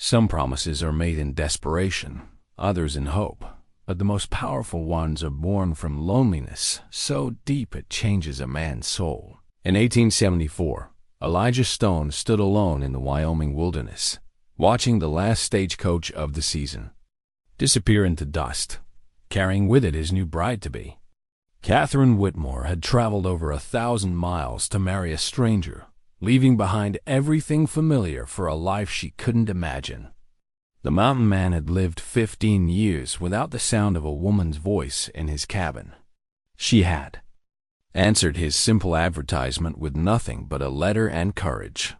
Some promises are made in desperation, others in hope, but the most powerful ones are born from loneliness so deep it changes a man's soul. In 1874, Elijah Stone stood alone in the Wyoming wilderness, watching the last stagecoach of the season disappear into dust, carrying with it his new bride-to-be. Catherine Whitmore had traveled over 1,000 miles to marry a stranger, leaving behind everything familiar for a life she couldn't imagine. The mountain man had lived 15 years without the sound of a woman's voice in his cabin. She had answered his simple advertisement with nothing but a letter and courage.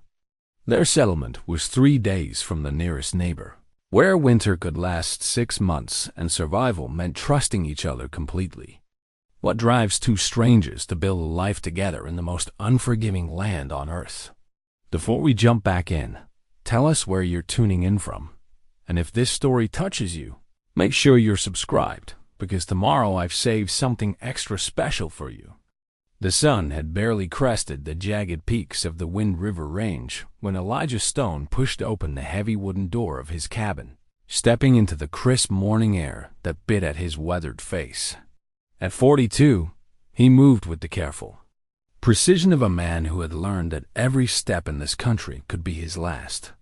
Their settlement was 3 days from the nearest neighbor, where winter could last 6 months and survival meant trusting each other completely. What drives two strangers to build a life together in the most unforgiving land on earth? Before we jump back in, tell us where you're tuning in from. And if this story touches you, make sure you're subscribed, because tomorrow I've saved something extra special for you. The sun had barely crested the jagged peaks of the Wind River Range when Elijah Stone pushed open the heavy wooden door of his cabin, stepping into the crisp morning air that bit at his weathered face. At 42, he moved with the careful precision of a man who had learned that every step in this country could be his last.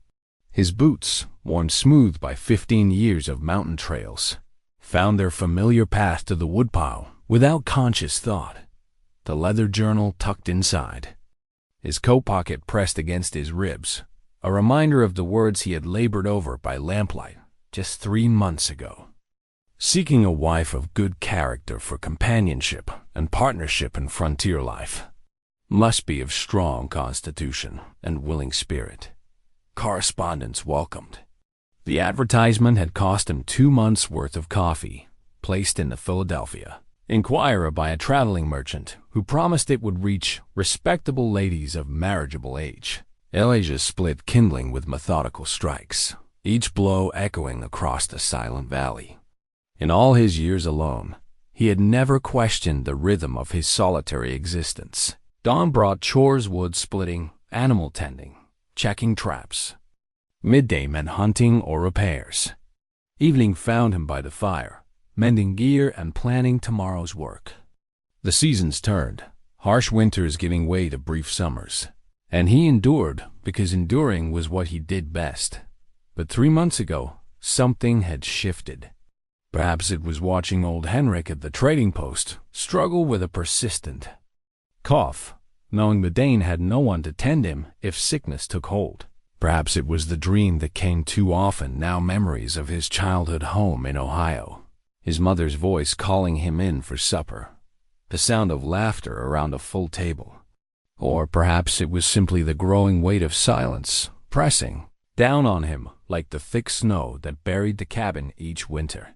His boots, worn smooth by 15 years of mountain trails, found their familiar path to the woodpile without conscious thought. The leather journal tucked inside, his coat pocket pressed against his ribs, a reminder of the words he had labored over by lamplight just 3 months ago. Seeking a wife of good character for companionship and partnership in frontier life must be of strong constitution and willing spirit. Correspondents welcomed. The advertisement had cost him 2 months' worth of coffee, placed in the Philadelphia Inquirer by a traveling merchant who promised it would reach respectable ladies of marriageable age. Elijah split kindling with methodical strikes, each blow echoing across the silent valley. In all his years alone, he had never questioned the rhythm of his solitary existence. Dawn brought chores, wood splitting, animal tending, checking traps. Midday meant hunting or repairs. Evening found him by the fire, mending gear and planning tomorrow's work. The seasons turned, harsh winters giving way to brief summers, and he endured because enduring was what he did best. But 3 months ago, something had shifted. Perhaps it was watching old Henrik at the trading post struggle with a persistent cough, knowing the Dane had no one to tend him if sickness took hold. Perhaps it was the dream that came too often, now memories of his childhood home in Ohio, his mother's voice calling him in for supper, the sound of laughter around a full table. Or perhaps it was simply the growing weight of silence pressing down on him like the thick snow that buried the cabin each winter.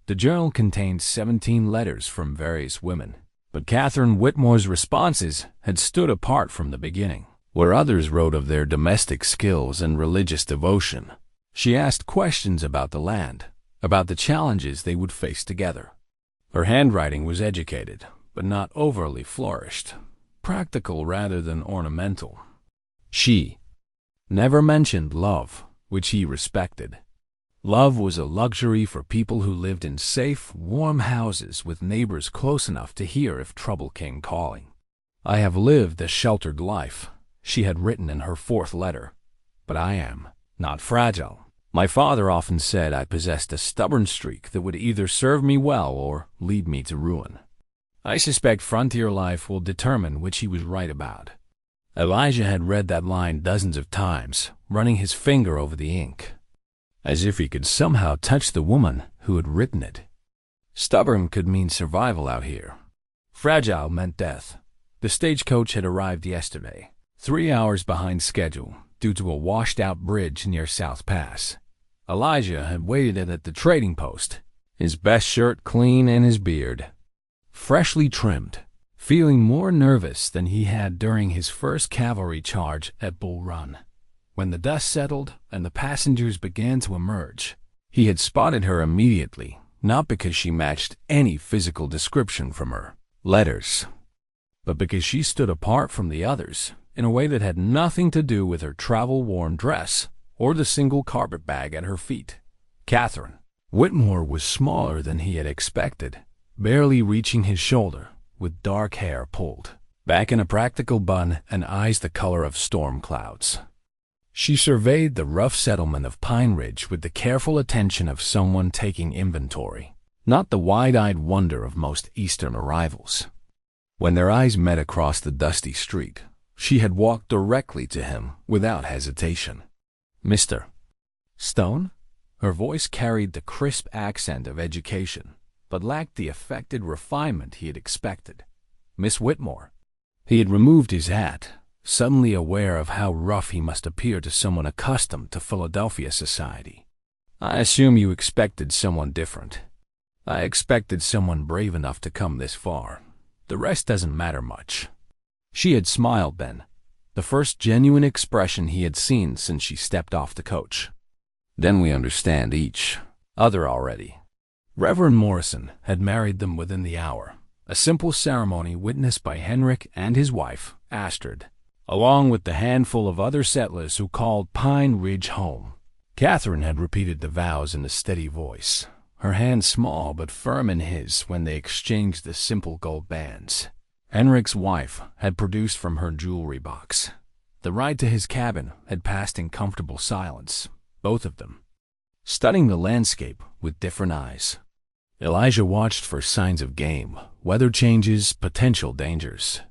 The journal contained 17 letters from various women, but Catherine Whitmore's responses had stood apart from the beginning. Where others wrote of their domestic skills and religious devotion, she asked questions about the land, about the challenges they would face together. Her handwriting was educated, but not overly flourished, practical rather than ornamental. She never mentioned love, which he respected. Love was a luxury for people who lived in safe, warm houses with neighbors close enough to hear if trouble came calling. "I have lived a sheltered life," she had written in her 4th letter, "but I am not fragile. My father often said I possessed a stubborn streak that would either serve me well or lead me to ruin." I suspect frontier life will determine which he was right about. Elijah had read that line dozens of times, running his finger over the ink, as if he could somehow touch the woman who had written it. Stubborn could mean survival out here. Fragile meant death. The stagecoach had arrived yesterday, 3 hours behind schedule due to a washed-out bridge near South Pass. Elijah had waited at the trading post, his best shirt clean and his beard freshly trimmed, feeling more nervous than he had during his first cavalry charge at Bull Run. When the dust settled and the passengers began to emerge, he had spotted her immediately, not because she matched any physical description from her letters, but because she stood apart from the others in a way that had nothing to do with her travel-worn dress or the single carpet bag at her feet. Catherine. Whitmore was smaller than he had expected, barely reaching his shoulder, with dark hair pulled back in a practical bun and eyes the color of storm clouds. She surveyed the rough settlement of Pine Ridge with the careful attention of someone taking inventory, not the wide-eyed wonder of most Eastern arrivals. When their eyes met across the dusty street, she had walked directly to him without hesitation. "Mr. Stone?" Her voice carried the crisp accent of education, but lacked the affected refinement he had expected. "Miss Whitmore." He had removed his hat, suddenly aware of how rough he must appear to someone accustomed to Philadelphia society. "I assume you expected someone different." "I expected someone brave enough to come this far. The rest doesn't matter much." She had smiled then, the first genuine expression he had seen since she stepped off the coach. "Then we understand each other already." Reverend Morrison had married them within the hour, a simple ceremony witnessed by Henrik and his wife, Astrid, along with the handful of other settlers who called Pine Ridge home. Catherine had repeated the vows in a steady voice, her hand small but firm in his when they exchanged the simple gold bands. Henrik's wife had produced from her jewelry box. The ride to his cabin had passed in comfortable silence, both of them studying the landscape with different eyes. Elijah watched for signs of game, weather changes, potential dangers.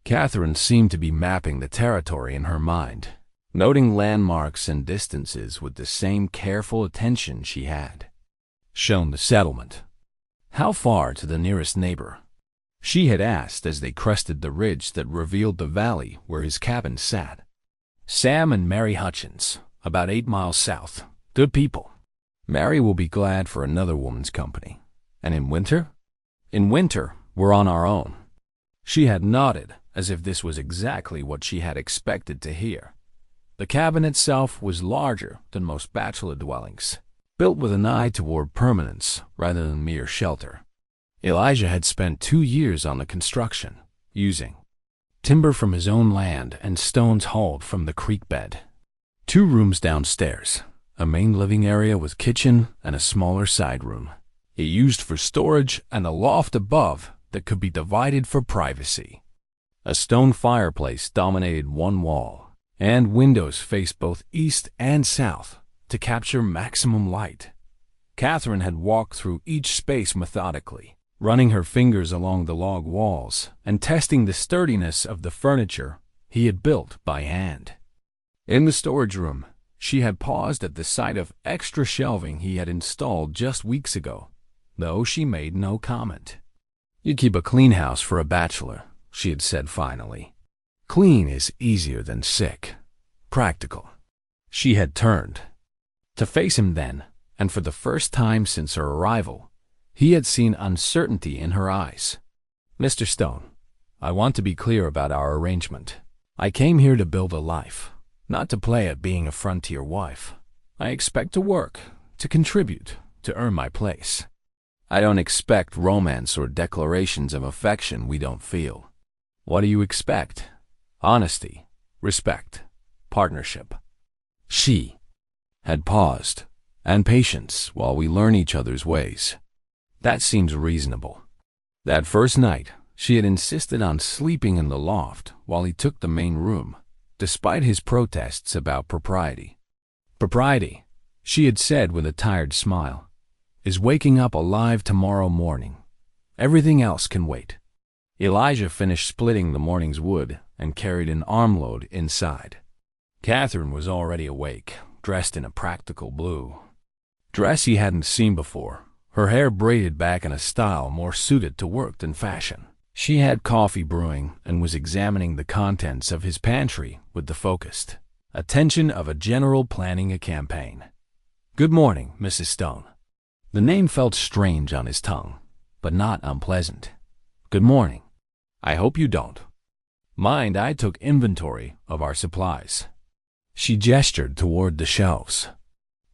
Catherine seemed to be mapping the territory in her mind, noting landmarks and distances with the same careful attention she had shown the settlement. "How far to the nearest neighbor?" she had asked as they crested the ridge that revealed the valley where his cabin sat. "Sam and Mary Hutchins, about 8 miles south. Good people. Mary will be glad for another woman's company. And in winter?" "In winter, we're on our own." She had nodded, as if this was exactly what she had expected to hear. The cabin itself was larger than most bachelor dwellings, built with an eye toward permanence rather than mere shelter. Elijah had spent 2 years on the construction, using timber from his own land and stones hauled from the creek bed. 2 rooms downstairs, a main living area with kitchen and a smaller side room. It used for storage, and a loft above that could be divided for privacy. A stone fireplace dominated one wall, and windows faced both east and south to capture maximum light. Catherine had walked through each space methodically, running her fingers along the log walls and testing the sturdiness of the furniture he had built by hand. In the storage room, she had paused at the sight of extra shelving he had installed just weeks ago, though she made no comment. "You keep a clean house for a bachelor," she had said finally. "Clean is easier than sick. Practical." She had turned to face him then, and for the first time since her arrival, he had seen uncertainty in her eyes. "Mr. Stone, I want to be clear about our arrangement. I came here to build a life, not to play at being a frontier wife. I expect to work, to contribute, to earn my place. I don't expect romance or declarations of affection we don't feel. What do you expect? Honesty, respect, partnership." She had paused, "and patience while we learn each other's ways." That seems reasonable. That first night, she had insisted on sleeping in the loft while he took the main room, despite his protests about propriety. "Propriety," she had said with a tired smile, "is waking up alive tomorrow morning. Everything else can wait." Elijah finished splitting the morning's wood and carried an armload inside. Catherine was already awake, dressed in a practical blue dress he hadn't seen before, her hair braided back in a style more suited to work than fashion. She had coffee brewing and was examining the contents of his pantry with the focused attention of a general planning a campaign. "Good morning, Mrs. Stone." The name felt strange on his tongue, but not unpleasant. "Good morning. I hope you don't mind I took inventory of our supplies." She gestured toward the shelves.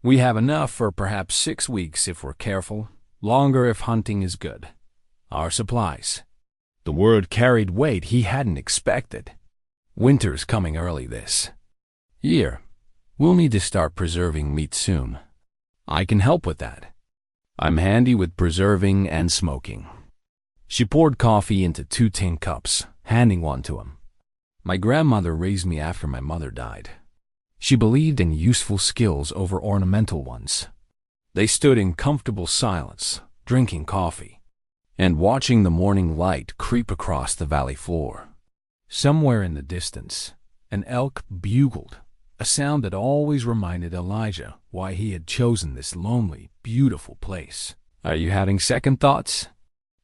"We have enough for perhaps 6 weeks if we're careful, longer if hunting is good. Our supplies." The word carried weight he hadn't expected. "Winter's coming early this year. We'll need to start preserving meat soon. I can help with that. I'm handy with preserving and smoking. She poured coffee into 2 tin cups, handing one to him. My grandmother raised me after my mother died. She believed in useful skills over ornamental ones. They stood in comfortable silence, drinking coffee, and watching the morning light creep across the valley floor. Somewhere in the distance, an elk bugled, a sound that always reminded Elijah why he had chosen this lonely, beautiful place. "Are you having second thoughts?"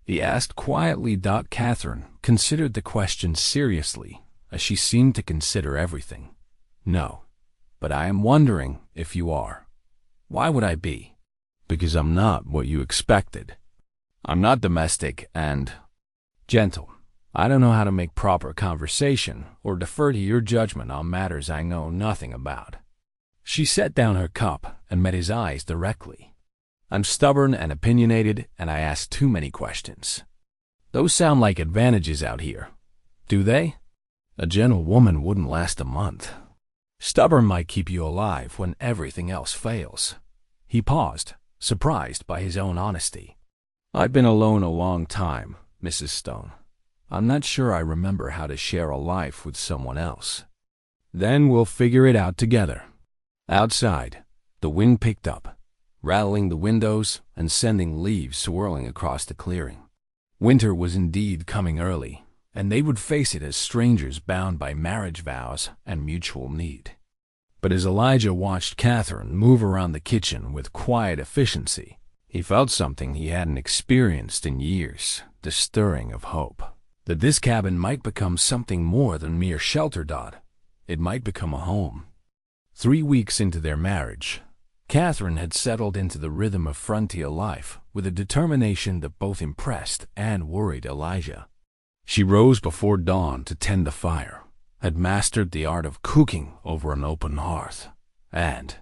he asked quietly. Catherine considered the question seriously, as she seemed to consider everything. "No, but I am wondering if you are." "Why would I be?" "Because I'm not what you expected. I'm not domestic and gentle. I don't know how to make proper conversation or defer to your judgment on matters I know nothing about." She set down her cup and met his eyes directly. "I'm stubborn and opinionated, and I ask too many questions." "Those sound like advantages out here. Do they?" "A gentle woman wouldn't last a month. Stubborn might keep you alive when everything else fails." He paused, surprised by his own honesty. "I've been alone a long time, Mrs. Stone. I'm not sure I remember how to share a life with someone else." "Then we'll figure it out together." Outside, the wind picked up, rattling the windows and sending leaves swirling across the clearing. Winter was indeed coming early, and they would face it as strangers bound by marriage vows and mutual need. But as Elijah watched Catherine move around the kitchen with quiet efficiency, he felt something he hadn't experienced in years, the stirring of hope. That this cabin might become something more than mere shelter. It might become a home. 3 weeks into their marriage, Catherine had settled into the rhythm of frontier life with a determination that both impressed and worried Elijah. She rose before dawn to tend the fire, had mastered the art of cooking over an open hearth, and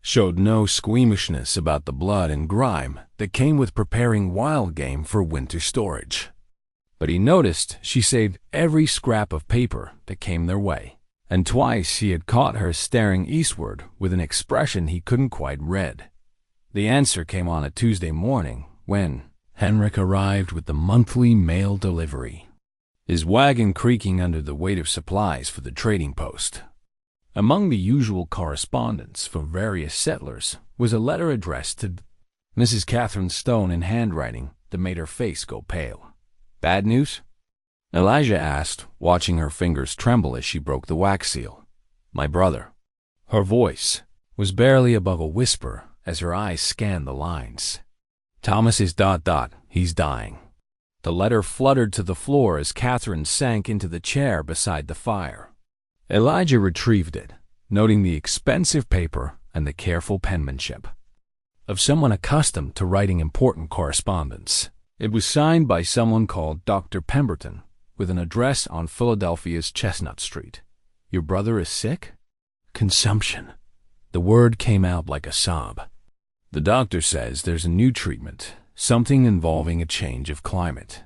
showed no squeamishness about the blood and grime that came with preparing wild game for winter storage. But he noticed she saved every scrap of paper that came their way, and twice he had caught her staring eastward with an expression he couldn't quite read. The answer came on a Tuesday morning when Henrik arrived with the monthly mail delivery, his wagon creaking under the weight of supplies for the trading post. Among the usual correspondence from various settlers was a letter addressed to Mrs. Catherine Stone in handwriting that made her face go pale. "Bad news?" Elijah asked, watching her fingers tremble as she broke the wax seal. "My brother." Her voice was barely above a whisper as her eyes scanned the lines. "Thomas is ... he's dying." The letter fluttered to the floor as Catherine sank into the chair beside the fire. Elijah retrieved it, noting the expensive paper and the careful penmanship of someone accustomed to writing important correspondence. It was signed by someone called Dr. Pemberton, with an address on Philadelphia's Chestnut Street. "Your brother is sick?" "Consumption." The word came out like a sob. "The doctor says there's a new treatment, something involving a change of climate.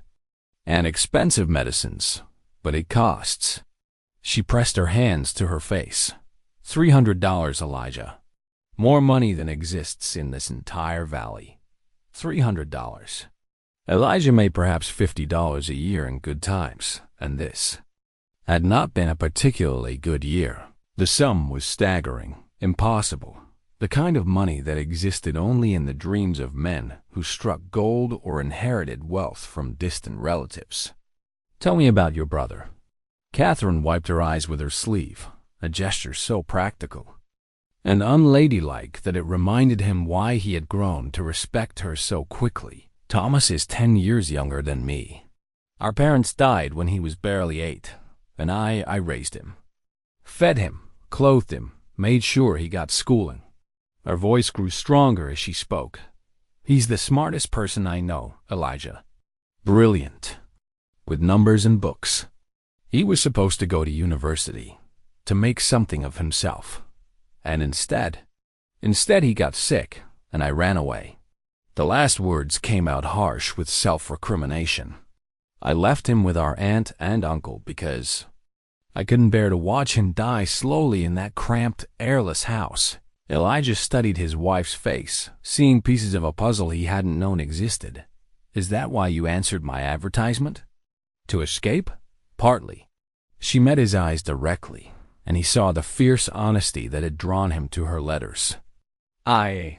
And expensive medicines, but it costs." She pressed her hands to her face. $300, Elijah. More money than exists in this entire valley. $300. Elijah made perhaps $50 a year in good times, and this had not been a particularly good year. The sum was staggering, impossible, the kind of money that existed only in the dreams of men who struck gold or inherited wealth from distant relatives. "Tell me about your brother." Catherine wiped her eyes with her sleeve, a gesture so practical and unladylike that it reminded him why he had grown to respect her so quickly. "Thomas is 10 years younger than me. Our parents died when he was barely 8, and I raised him. Fed him, clothed him, made sure he got schooling." Her voice grew stronger as she spoke. "He's the smartest person I know, Elijah. Brilliant, with numbers and books. He was supposed to go to university, to make something of himself. And instead he got sick, and I ran away." The last words came out harsh with self-recrimination. "I left him with our aunt and uncle because I couldn't bear to watch him die slowly in that cramped, airless house. Elijah studied his wife's face, seeing pieces of a puzzle he hadn't known existed. Is that why you answered my advertisement? To escape? Partly. She met his eyes directly, and he saw the fierce honesty that had drawn him to her letters. I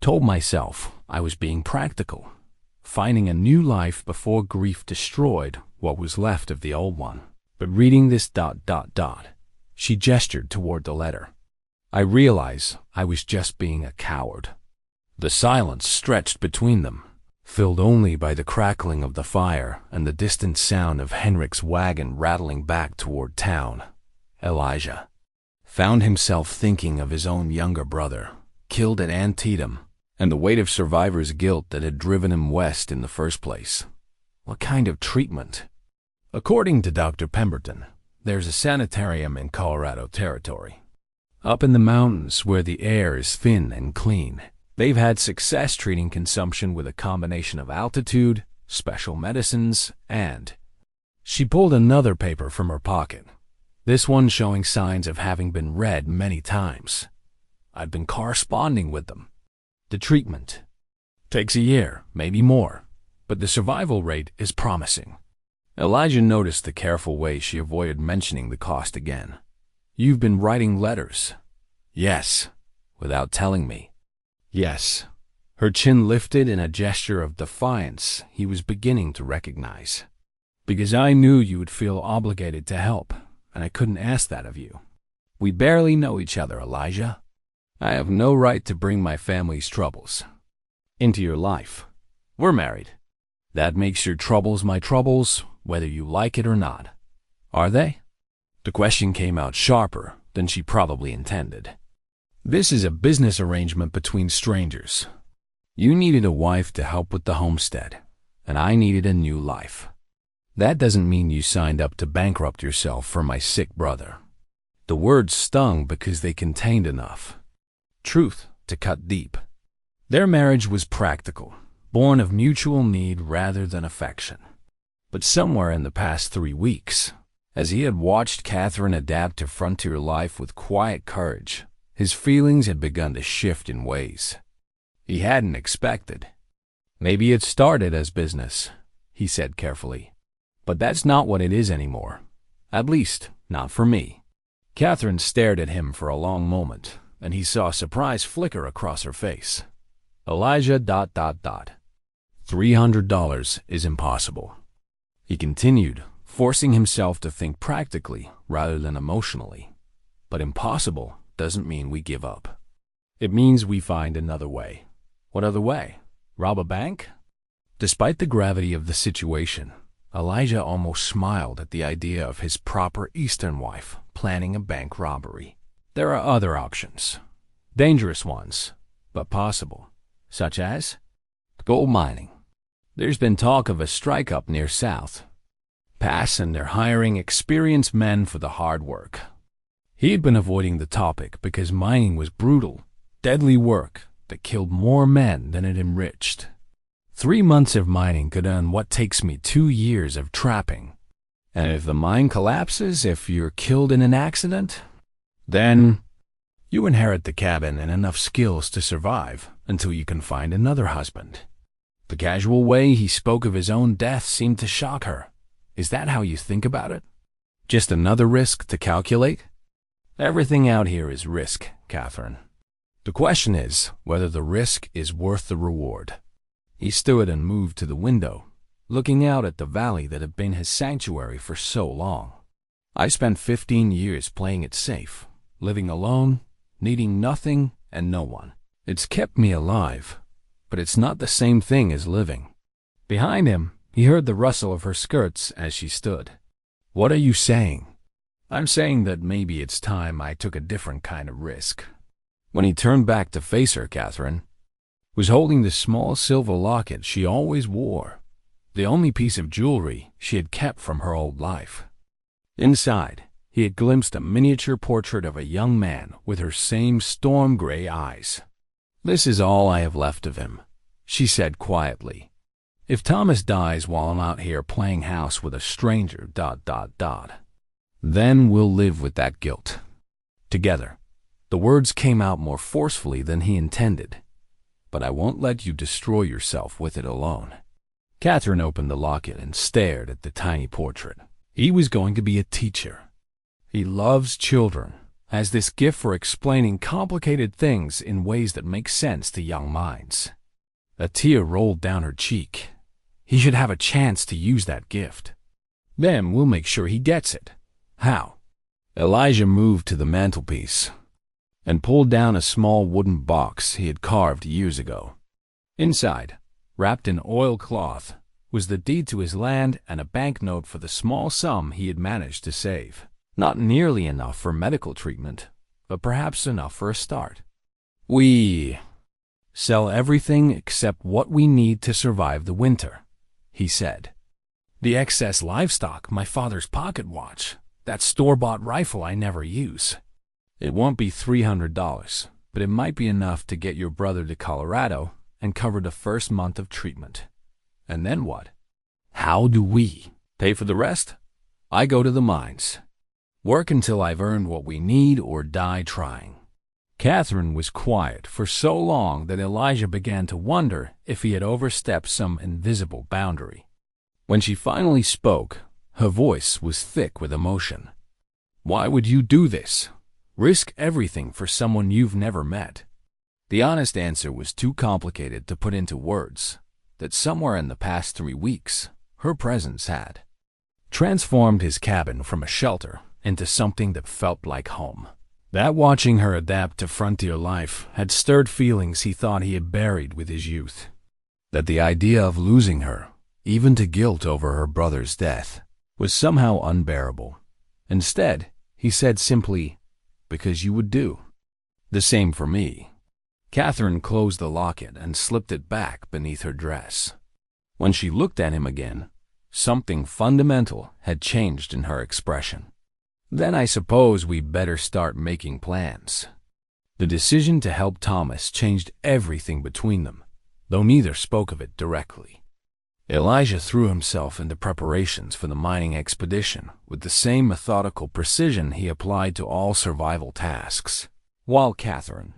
told myself I was being practical, finding a new life before grief destroyed what was left of the old one. But reading this ... She gestured toward the letter. I realized I was just being a coward. The silence stretched between them, filled only by the crackling of the fire and the distant sound of Henrik's wagon rattling back toward town. Elijah found himself thinking of his own younger brother, killed at Antietam, and the weight of survivor's guilt that had driven him west in the first place. What kind of treatment? According to Dr. Pemberton, there's a sanitarium in Colorado Territory, up in the mountains where the air is thin and clean. They've had success treating consumption with a combination of altitude, special medicines, and... She pulled another paper from her pocket, this one showing signs of having been read many times. I'd been corresponding with them. The treatment takes a year, maybe more, but the survival rate is promising. Elijah noticed the careful way she avoided mentioning the cost again. You've been writing letters. Yes, without telling me. Yes. Her chin lifted in a gesture of defiance he was beginning to recognize. Because I knew you would feel obligated to help, and I couldn't ask that of you. We barely know each other, Elijah. I have no right to bring my family's troubles into your life. We're married. That makes your troubles my troubles, whether you like it or not. Are they? The question came out sharper than she probably intended. This is a business arrangement between strangers. You needed a wife to help with the homestead, and I needed a new life. That doesn't mean you signed up to bankrupt yourself for my sick brother. The words stung because they contained enough truth to cut deep. Their marriage was practical, born of mutual need rather than affection. But somewhere in the past 3 weeks, as he had watched Catherine adapt to frontier life with quiet courage, his feelings had begun to shift in ways he hadn't expected. Maybe it started as business, he said carefully, but that's not what it is anymore. At least, not for me. Catherine stared at him for a long moment, and he saw surprise flicker across her face. Elijah ... $300 is impossible. He continued, forcing himself to think practically rather than emotionally. But impossible doesn't mean we give up. It means we find another way. What other way? Rob a bank? Despite the gravity of the situation, Elijah almost smiled at the idea of his proper Eastern wife planning a bank robbery. There are other options. Dangerous ones, but possible. Such as? Gold mining. There's been talk of a strike up near South Pass, and they're hiring experienced men for the hard work. He had been avoiding the topic because mining was brutal, deadly work that killed more men than it enriched. 3 months of mining could earn what takes me 2 years of trapping. And if the mine collapses, if you're killed in an accident, then you inherit the cabin and enough skills to survive until you can find another husband. The casual way he spoke of his own death seemed to shock her. Is that how you think about it? Just another risk to calculate? Everything out here is risk, Catherine. The question is whether the risk is worth the reward. He stood and moved to the window, looking out at the valley that had been his sanctuary for so long. I spent 15 years playing it safe, living alone, needing nothing and no one. It's kept me alive, but it's not the same thing as living. Behind him, he heard the rustle of her skirts as she stood. What are you saying? I'm saying that maybe it's time I took a different kind of risk. When he turned back to face her, Catherine was holding the small silver locket she always wore, the only piece of jewelry she had kept from her old life. Inside, he had glimpsed a miniature portrait of a young man with her same storm-gray eyes. This is all I have left of him, she said quietly. If Thomas dies while I'm out here playing house with a stranger... Then we'll live with that guilt together. The words came out more forcefully than he intended. But I won't let you destroy yourself with it alone. Catherine opened the locket and stared at the tiny portrait. He was going to be a teacher. He loves children, has this gift for explaining complicated things in ways that make sense to young minds. A tear rolled down her cheek. He should have a chance to use that gift. Then we'll make sure he gets it. How? Elijah moved to the mantelpiece and pulled down a small wooden box he had carved years ago. Inside, wrapped in oilcloth, was the deed to his land and a banknote for the small sum he had managed to save. Not nearly enough for medical treatment, but perhaps enough for a start. We sell everything except what we need to survive the winter, he said. The excess livestock, my father's pocket watch, that store-bought rifle I never use. It won't be $300, but it might be enough to get your brother to Colorado and cover the first month of treatment. And then what? How do we pay for the rest? I go to the mines. Work until I've earned what we need or die trying. Catherine was quiet for so long that Elijah began to wonder if he had overstepped some invisible boundary. When she finally spoke, her voice was thick with emotion. Why would you do this? Risk everything for someone you've never met? The honest answer was too complicated to put into words, that somewhere in the past 3 weeks, her presence had transformed his cabin from a shelter into something that felt like home. That watching her adapt to frontier life had stirred feelings he thought he had buried with his youth. That the idea of losing her, even to guilt over her brother's death, was somehow unbearable. Instead, he said simply, "Because you would do the same for me." Catherine closed the locket and slipped it back beneath her dress. When she looked at him again, something fundamental had changed in her expression. Then I suppose we'd better start making plans. The decision to help Thomas changed everything between them, though neither spoke of it directly. Elijah threw himself into preparations for the mining expedition with the same methodical precision he applied to all survival tasks, while Catherine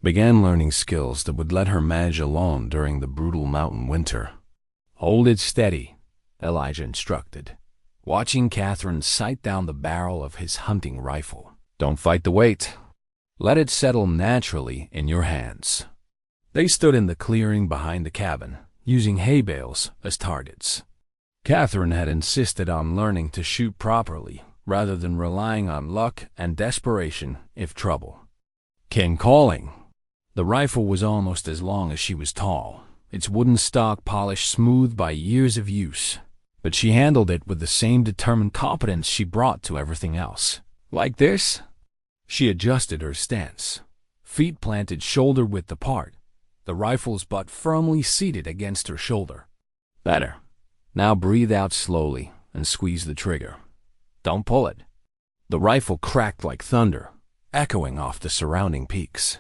began learning skills that would let her manage alone during the brutal mountain winter. "Hold it steady," Elijah instructed, watching Catherine sight down the barrel of his hunting rifle. "Don't fight the weight. Let it settle naturally in your hands." They stood in the clearing behind the cabin, using hay bales as targets. Catherine had insisted on learning to shoot properly rather than relying on luck and desperation if trouble came calling. The rifle was almost as long as she was tall, its wooden stock polished smooth by years of use, but she handled it with the same determined competence she brought to everything else. "Like this?" She adjusted her stance, feet planted shoulder-width apart, the rifle's butt firmly seated against her shoulder. "Better. Now breathe out slowly and squeeze the trigger. Don't pull it." The rifle cracked like thunder, echoing off the surrounding peaks.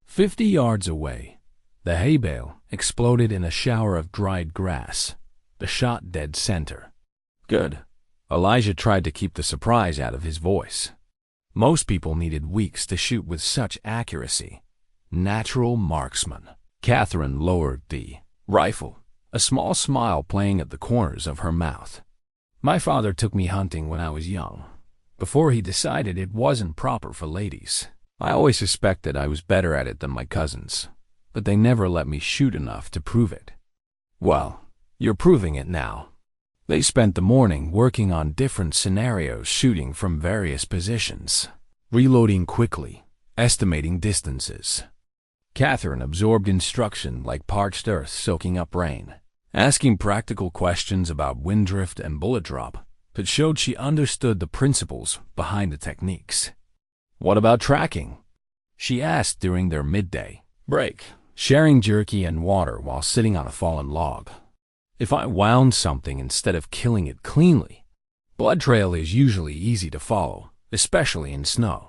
50 yards away, the hay bale exploded in a shower of dried grass, the shot dead center. "Good." Elijah tried to keep the surprise out of his voice. Most people needed weeks to shoot with such accuracy. Natural marksman. Catherine lowered the rifle, a small smile playing at the corners of her mouth. "My father took me hunting when I was young, before he decided it wasn't proper for ladies. I always suspected I was better at it than my cousins, but they never let me shoot enough to prove it. Well, you're proving it now." They spent the morning working on different scenarios, shooting from various positions, reloading quickly, estimating distances. Catherine absorbed instruction like parched earth soaking up rain, asking practical questions about wind drift and bullet drop that showed she understood the principles behind the techniques. "What about tracking?" she asked during their midday break, sharing jerky and water while sitting on a fallen log. "If I wound something instead of killing it cleanly, blood trail is usually easy to follow, especially in snow.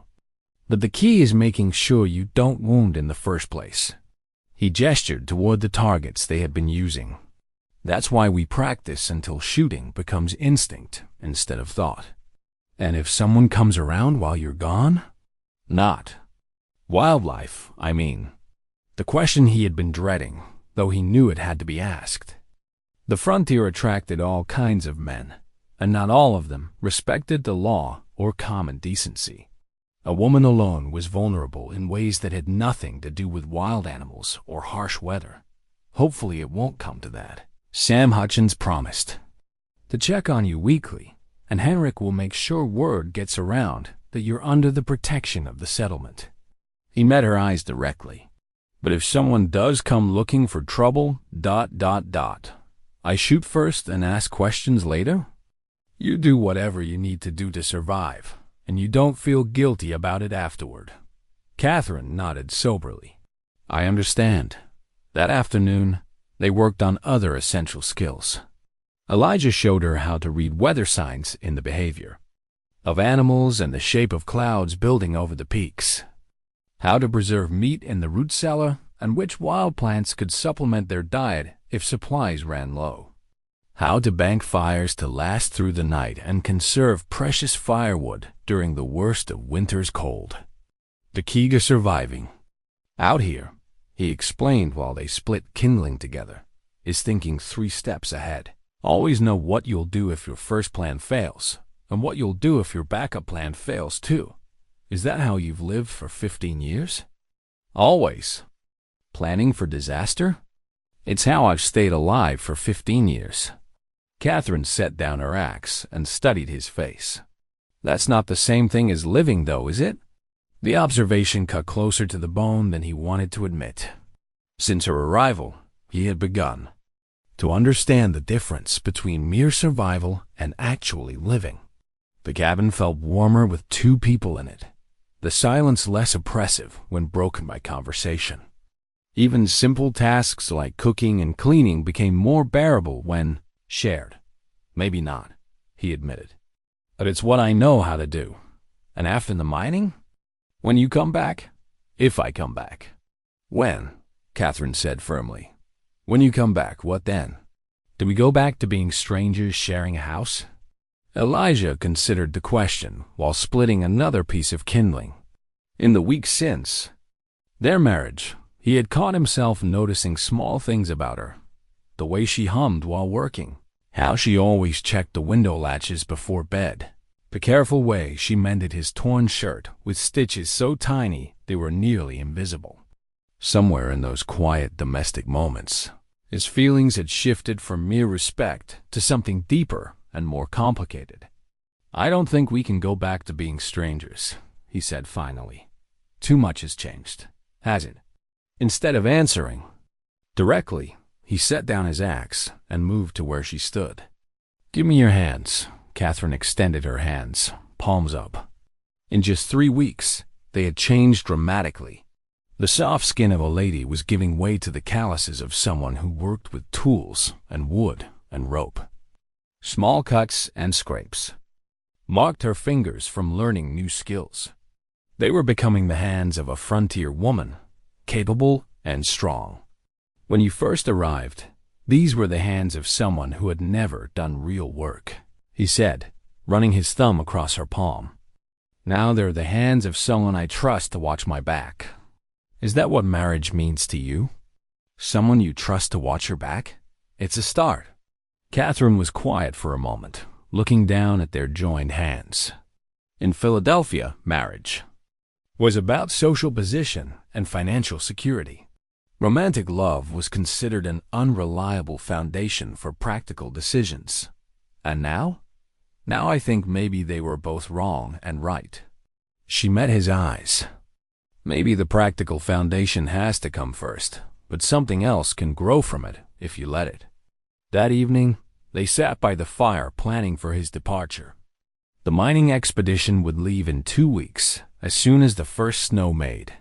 But the key is making sure you don't wound in the first place." He gestured toward the targets they had been using. "That's why we practice until shooting becomes instinct instead of thought." And if someone comes around while you're gone? Not. Wildlife, I mean. The question he had been dreading, though he knew it had to be asked. The frontier attracted all kinds of men, and not all of them respected the law or common decency. A woman alone was vulnerable in ways that had nothing to do with wild animals or harsh weather. Hopefully it won't come to that. Sam Hutchins promised to check on you weekly, and Henrik will make sure word gets around that you're under the protection of the settlement. He met her eyes directly. But if someone does come looking for trouble, ... I shoot first and ask questions later? You do whatever you need to do to survive, and you don't feel guilty about it afterward. Catherine nodded soberly. I understand. That afternoon, they worked on other essential skills. Elijah showed her how to read weather signs in the behavior of animals and the shape of clouds building over the peaks, how to preserve meat in the root cellar, and which wild plants could supplement their diet if supplies ran low, how to bank fires to last through the night and conserve precious firewood during the worst of winter's cold. The key to surviving. Out here, he explained while they split kindling together, is thinking 3 steps ahead. Always know what you'll do if your first plan fails, and what you'll do if your backup plan fails too. Is that how you've lived for 15 years? Always. Planning for disaster? It's how I've stayed alive for 15 years. Catherine set down her axe and studied his face. That's not the same thing as living, though, is it? The observation cut closer to the bone than he wanted to admit. Since her arrival, he had begun to understand the difference between mere survival and actually living. The cabin felt warmer with 2 people in it, the silence less oppressive when broken by conversation. Even simple tasks like cooking and cleaning became more bearable when shared. Maybe not, he admitted. But it's what I know how to do. And after the mining? When you come back? If I come back. When? Catherine said firmly. When you come back, what then? Do we go back to being strangers sharing a house? Elijah considered the question while splitting another piece of kindling. In the weeks since their marriage, he had caught himself noticing small things about her. The way she hummed while working, how she always checked the window latches before bed, the careful way she mended his torn shirt with stitches so tiny they were nearly invisible. Somewhere in those quiet domestic moments, his feelings had shifted from mere respect to something deeper and more complicated. I don't think we can go back to being strangers, he said finally. Too much has changed, has it? Instead of answering directly, he set down his axe and moved to where she stood. Give me your hands. Catherine extended her hands, palms up. In just 3 weeks, they had changed dramatically. The soft skin of a lady was giving way to the calluses of someone who worked with tools and wood and rope. Small cuts and scrapes marked her fingers from learning new skills. They were becoming the hands of a frontier woman, capable and strong. When you first arrived, these were the hands of someone who had never done real work, he said, running his thumb across her palm. Now they're the hands of someone I trust to watch my back. Is that what marriage means to you? Someone you trust to watch your back? It's a start. Catherine was quiet for a moment, looking down at their joined hands. In Philadelphia, marriage was about social position and financial security. Romantic love was considered an unreliable foundation for practical decisions. And now? Now I think maybe they were both wrong and right. She met his eyes. Maybe the practical foundation has to come first, but something else can grow from it if you let it. That evening, they sat by the fire planning for his departure. The mining expedition would leave in 2 weeks, as soon as the first snow made.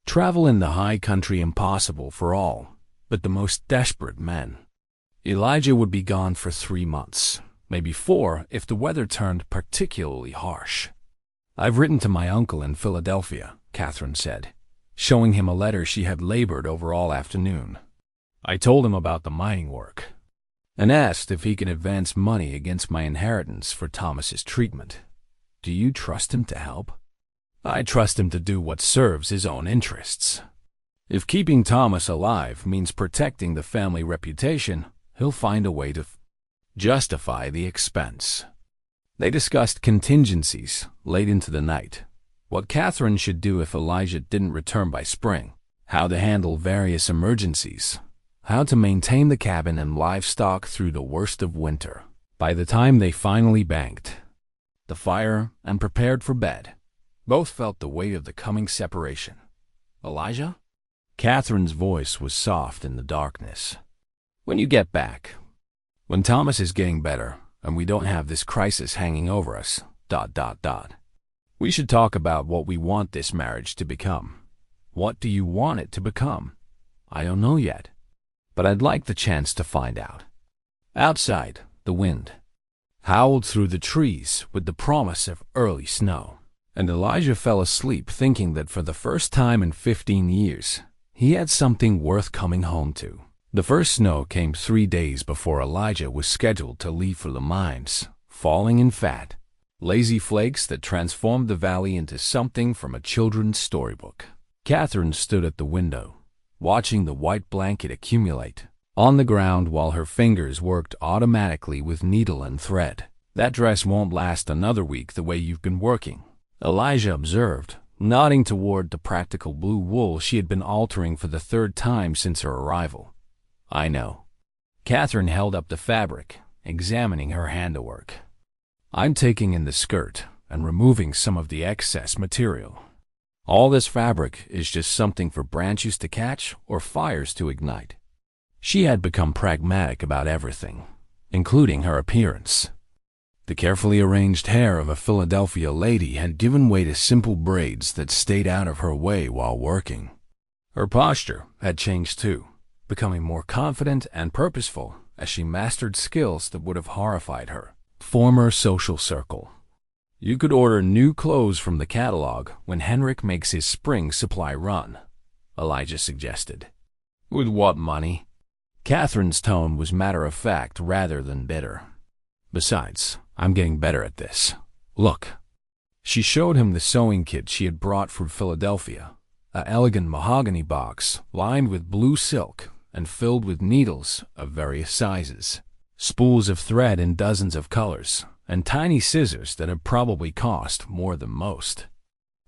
Travel in the high country impossible for all, but the most desperate men. Elijah would be gone for 3 months, maybe 4 if the weather turned particularly harsh. I've written to my uncle in Philadelphia, Catherine said, showing him a letter she had labored over all afternoon. I told him about the mining work and asked if he could advance money against my inheritance for Thomas's treatment. Do you trust him to help? I trust him to do what serves his own interests. If keeping Thomas alive means protecting the family reputation, he'll find a way to justify the expense. They discussed contingencies late into the night, what Catherine should do if Elijah didn't return by spring, how to handle various emergencies, how to maintain the cabin and livestock through the worst of winter. By the time they finally banked the fire and prepared for bed, both felt the weight of the coming separation. Elijah? Catherine's voice was soft in the darkness. When you get back, when Thomas is getting better and we don't have this crisis hanging over us, ... We should talk about what we want this marriage to become. What do you want it to become? I don't know yet, but I'd like the chance to find out. Outside, the wind howled through the trees with the promise of early snow, and Elijah fell asleep thinking that for the first time in 15 years, he had something worth coming home to. The first snow came 3 days before Elijah was scheduled to leave for the mines, falling in fat, lazy flakes that transformed the valley into something from a children's storybook. Catherine stood at the window, watching the white blanket accumulate on the ground while her fingers worked automatically with needle and thread. That dress won't last another week the way you've been working, Elijah observed, nodding toward the practical blue wool she had been altering for the 3rd time since her arrival. I know. Catherine held up the fabric, examining her handiwork. I'm taking in the skirt and removing some of the excess material. All this fabric is just something for branches to catch or fires to ignite. She had become pragmatic about everything, including her appearance. The carefully arranged hair of a Philadelphia lady had given way to simple braids that stayed out of her way while working. Her posture had changed too, becoming more confident and purposeful as she mastered skills that would have horrified her former social circle. You could order new clothes from the catalog when Henrik makes his spring supply run, Elijah suggested. With what money? Catherine's tone was matter-of-fact rather than bitter. Besides, I'm getting better at this. Look. She showed him the sewing kit she had brought from Philadelphia, an elegant mahogany box lined with blue silk and filled with needles of various sizes, spools of thread in dozens of colors, and tiny scissors that had probably cost more than most.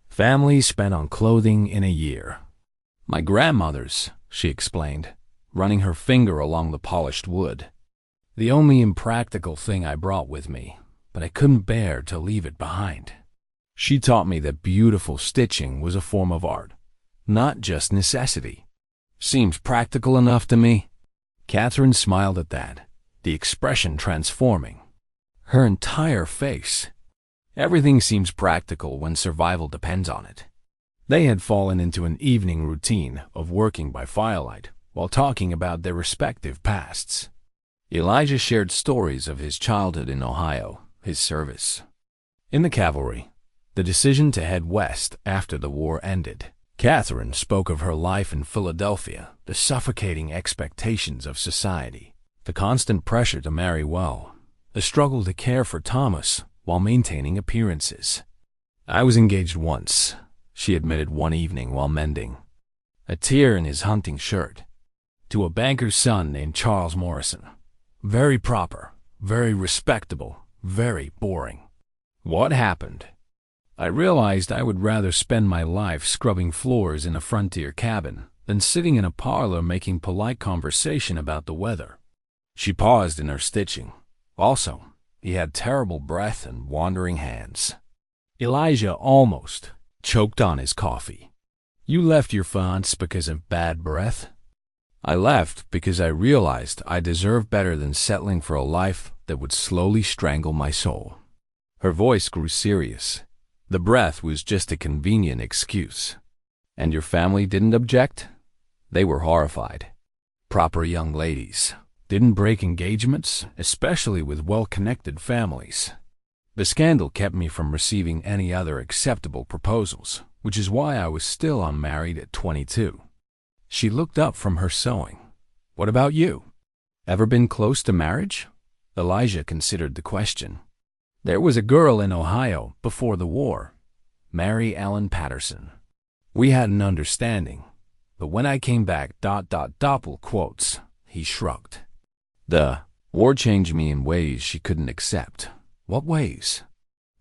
Families spent on clothing in a year. My grandmother's, she explained, running her finger along the polished wood. The only impractical thing I brought with me, but I couldn't bear to leave it behind. She taught me that beautiful stitching was a form of art, not just necessity. Seems practical enough to me. Catherine smiled at that, the expression transforming her entire face. Everything seems practical when survival depends on it. They had fallen into an evening routine of working by firelight while talking about their respective pasts. Elijah shared stories of his childhood in Ohio, his service in the cavalry, the decision to head west after the war ended. Catherine spoke of her life in Philadelphia, the suffocating expectations of society, the constant pressure to marry well, the struggle to care for Thomas while maintaining appearances. I was engaged once, she admitted one evening while mending, a tear in his hunting shirt, to a banker's son named Charles Morrison. Very proper, very respectable, very boring. What happened? I realized I would rather spend my life scrubbing floors in a frontier cabin than sitting in a parlor making polite conversation about the weather. She paused in her stitching. Also, he had terrible breath and wandering hands. Elijah almost choked on his coffee. You left your fiancé because of bad breath? I left because I realized I deserved better than settling for a life that would slowly strangle my soul. Her voice grew serious. The breath was just a convenient excuse. And your family didn't object? They were horrified. Proper young ladies. Didn't break engagements, especially with well-connected families. The scandal kept me from receiving any other acceptable proposals, which is why I was still unmarried at 22. She looked up from her sewing. What about you? Ever been close to marriage? Elijah considered the question. There was a girl in Ohio before the war, Mary Ellen Patterson. We had an understanding, but when I came back, double quotes, he shrugged. The war changed me in ways she couldn't accept. What ways?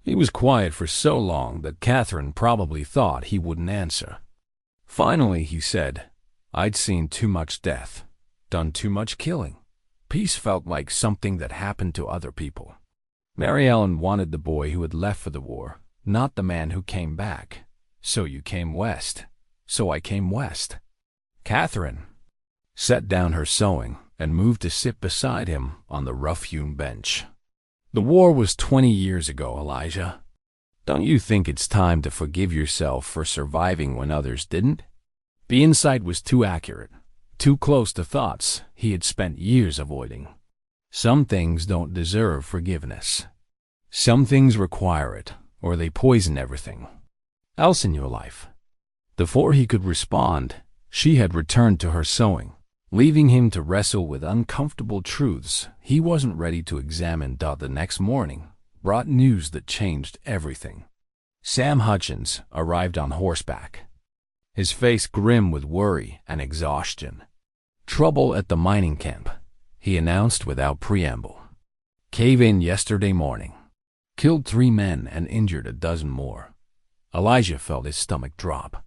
He was quiet for so long that Catherine probably thought he wouldn't answer. Finally, he said, I'd seen too much death, done too much killing. Peace felt like something that happened to other people. Mary Ellen wanted the boy who had left for the war, not the man who came back. So you came west. So I came west. Catherine set down her sewing and moved to sit beside him on the rough-hewn bench. The war was 20 years ago, Elijah. Don't you think it's time to forgive yourself for surviving when others didn't? The insight was too accurate, too close to thoughts he had spent years avoiding. Some things don't deserve forgiveness. Some things require it, or they poison everything else in your life. Before he could respond, she had returned to her sewing, leaving him to wrestle with uncomfortable truths he wasn't ready to examine. The next morning brought news that changed everything. Sam Hutchins arrived on horseback, his face grim with worry and exhaustion. Trouble at the mining camp, he announced without preamble. Cave-in yesterday morning. Killed 3 men and injured a dozen more. Elijah felt his stomach drop.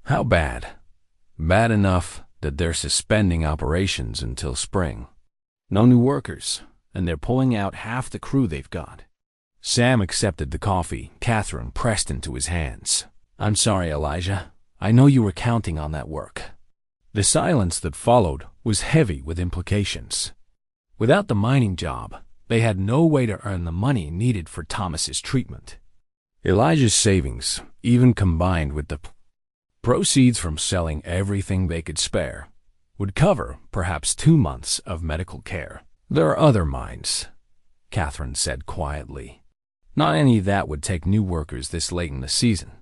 How bad? Bad enough that they're suspending operations until spring. No new workers, and they're pulling out half the crew they've got. Sam accepted the coffee Catherine pressed into his hands. I'm sorry, Elijah. I know you were counting on that work. The silence that followed was heavy with implications. Without the mining job, they had no way to earn the money needed for Thomas's treatment. Elijah's savings, even combined with the proceeds from selling everything they could spare, would cover perhaps 2 months of medical care. There are other mines, Catherine said quietly. Not any that would take new workers this late in the season.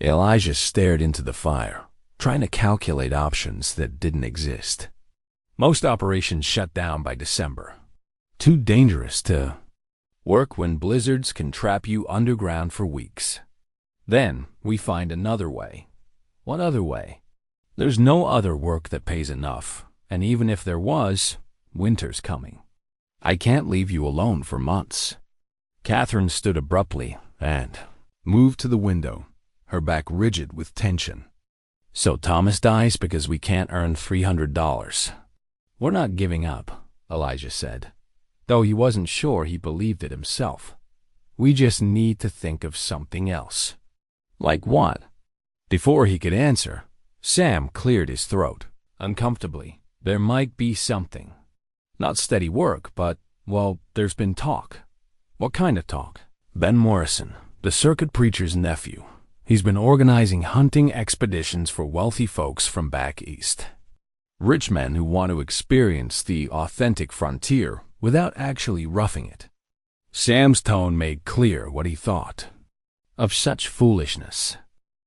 Elijah stared into the fire, trying to calculate options that didn't exist. Most operations shut down by December. Too dangerous to work when blizzards can trap you underground for weeks. Then we find another way. What other way? There's no other work that pays enough, and even if there was, winter's coming. I can't leave you alone for months. Catherine stood abruptly and moved to the window, her back rigid with tension. So Thomas dies because we can't earn $300. We're not giving up, Elijah said, though he wasn't sure he believed it himself. We just need to think of something else. Like what? Before he could answer, Sam cleared his throat, uncomfortably. There might be something. Not steady work, but, well, there's been talk. What kind of talk? Ben Morrison, the circuit preacher's nephew. He's been organizing hunting expeditions for wealthy folks from back east. Rich men who want to experience the authentic frontier without actually roughing it. Sam's tone made clear what he thought of such foolishness.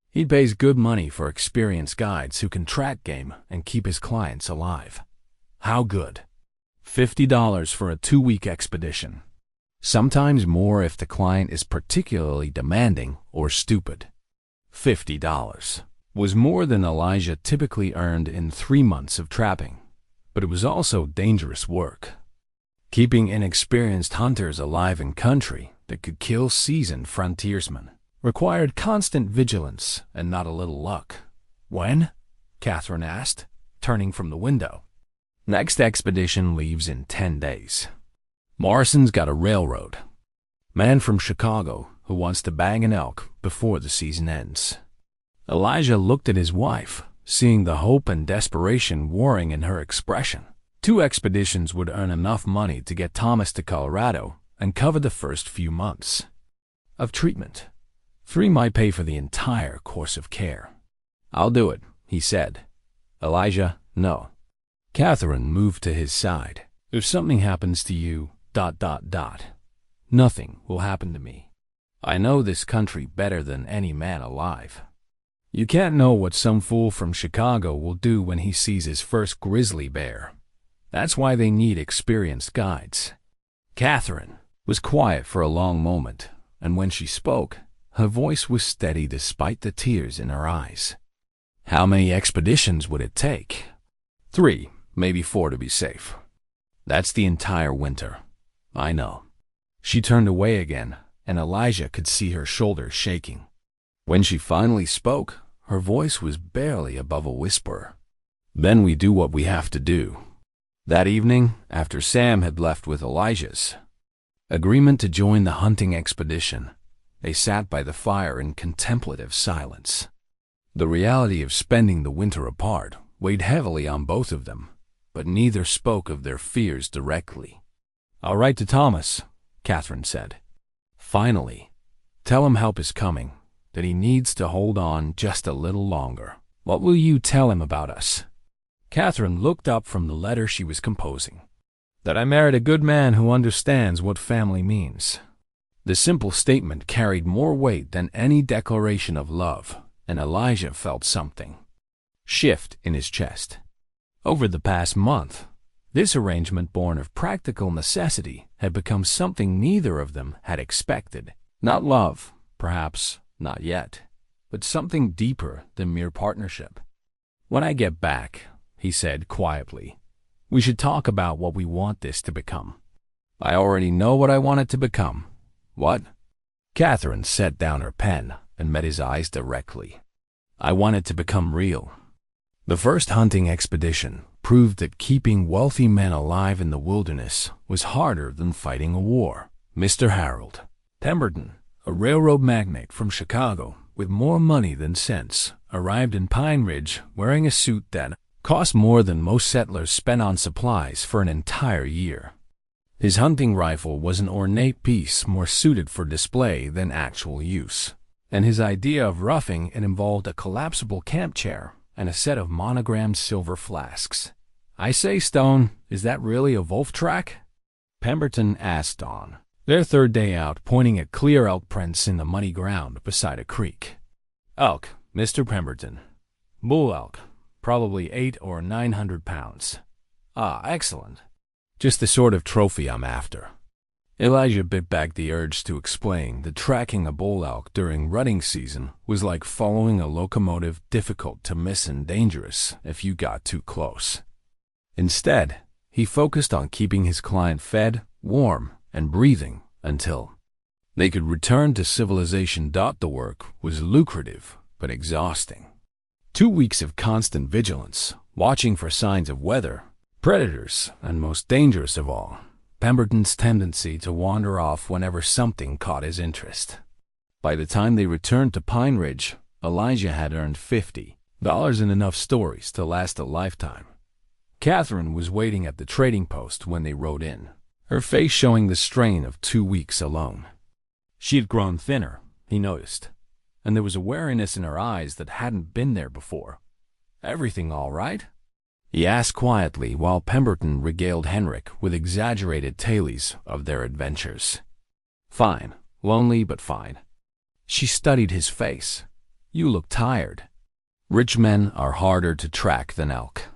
He pays good money for experienced guides who can track game and keep his clients alive. How good? $50 for a 2-week expedition. Sometimes more if the client is particularly demanding or stupid. $50 was more than Elijah typically earned in 3 months of trapping, but it was also dangerous work. Keeping inexperienced hunters alive in country that could kill seasoned frontiersmen required constant vigilance and not a little luck. When? Catherine asked, turning from the window. Next expedition leaves in 10 days. Morrison's got a railroad. Man from Chicago who wants to bang an elk before the season ends. Elijah looked at his wife, seeing the hope and desperation warring in her expression. 2 expeditions would earn enough money to get Thomas to Colorado and cover the first few months of treatment. 3 might pay for the entire course of care. I'll do it, he said. Elijah, no. Catherine moved to his side. If something happens to you, nothing will happen to me. I know this country better than any man alive. You can't know what some fool from Chicago will do when he sees his first grizzly bear. That's why they need experienced guides. Catherine was quiet for a long moment, and when she spoke, her voice was steady despite the tears in her eyes. How many expeditions would it take? 3, maybe 4 to be safe. That's the entire winter. I know. She turned away again, and Elijah could see her shoulders shaking. When she finally spoke, her voice was barely above a whisper. Then we do what we have to do. That evening, after Sam had left with Elijah's agreement to join the hunting expedition, they sat by the fire in contemplative silence. The reality of spending the winter apart weighed heavily on both of them, but neither spoke of their fears directly. "I'll write to Thomas," Catherine said. "Finally, tell him help is coming, that he needs to hold on just a little longer. What will you tell him about us?" Catherine looked up from the letter she was composing. "That I married a good man who understands what family means." The simple statement carried more weight than any declaration of love, and Elijah felt something shift in his chest. Over the past month, this arrangement born of practical necessity had become something neither of them had expected. Not love, perhaps not yet, but something deeper than mere partnership. "When I get back," he said quietly, "we should talk about what we want this to become." "I already know what I want it to become." "What?" Catherine set down her pen and met his eyes directly. "I want it to become real." The first hunting expedition proved that keeping wealthy men alive in the wilderness was harder than fighting a war. Mr. Harold Pemberton, a railroad magnate from Chicago with more money than sense, arrived in Pine Ridge wearing a suit that cost more than most settlers spent on supplies for an entire year. His hunting rifle was an ornate piece more suited for display than actual use, and his idea of roughing it involved a collapsible camp chair and a set of monogrammed silver flasks. "I say, Stone, is that really a wolf track?" Pemberton asked on their third day out, pointing at clear elk prints in the muddy ground beside a creek. "Elk, Mr. Pemberton. Bull elk, probably 800 or 900 pounds. Ah, excellent. Just the sort of trophy I'm after." Elijah bit back the urge to explain that tracking a bull elk during rutting season was like following a locomotive, difficult to miss and dangerous if you got too close. Instead, he focused on keeping his client fed, warm, and breathing until they could return to civilization. The work was lucrative but exhausting. 2 weeks of constant vigilance, watching for signs of weather, predators, and most dangerous of all, Pemberton's tendency to wander off whenever something caught his interest. By the time they returned to Pine Ridge, Elijah had earned $50 and enough stories to last a lifetime. Catherine was waiting at the trading post when they rode in, her face showing the strain of 2 weeks alone. She had grown thinner, he noticed, and there was a wariness in her eyes that hadn't been there before. "Everything all right?" he asked quietly while Pemberton regaled Henrik with exaggerated tales of their adventures. "Fine. Lonely, but fine." She studied his face. "You look tired." Rich men are harder to track than elk.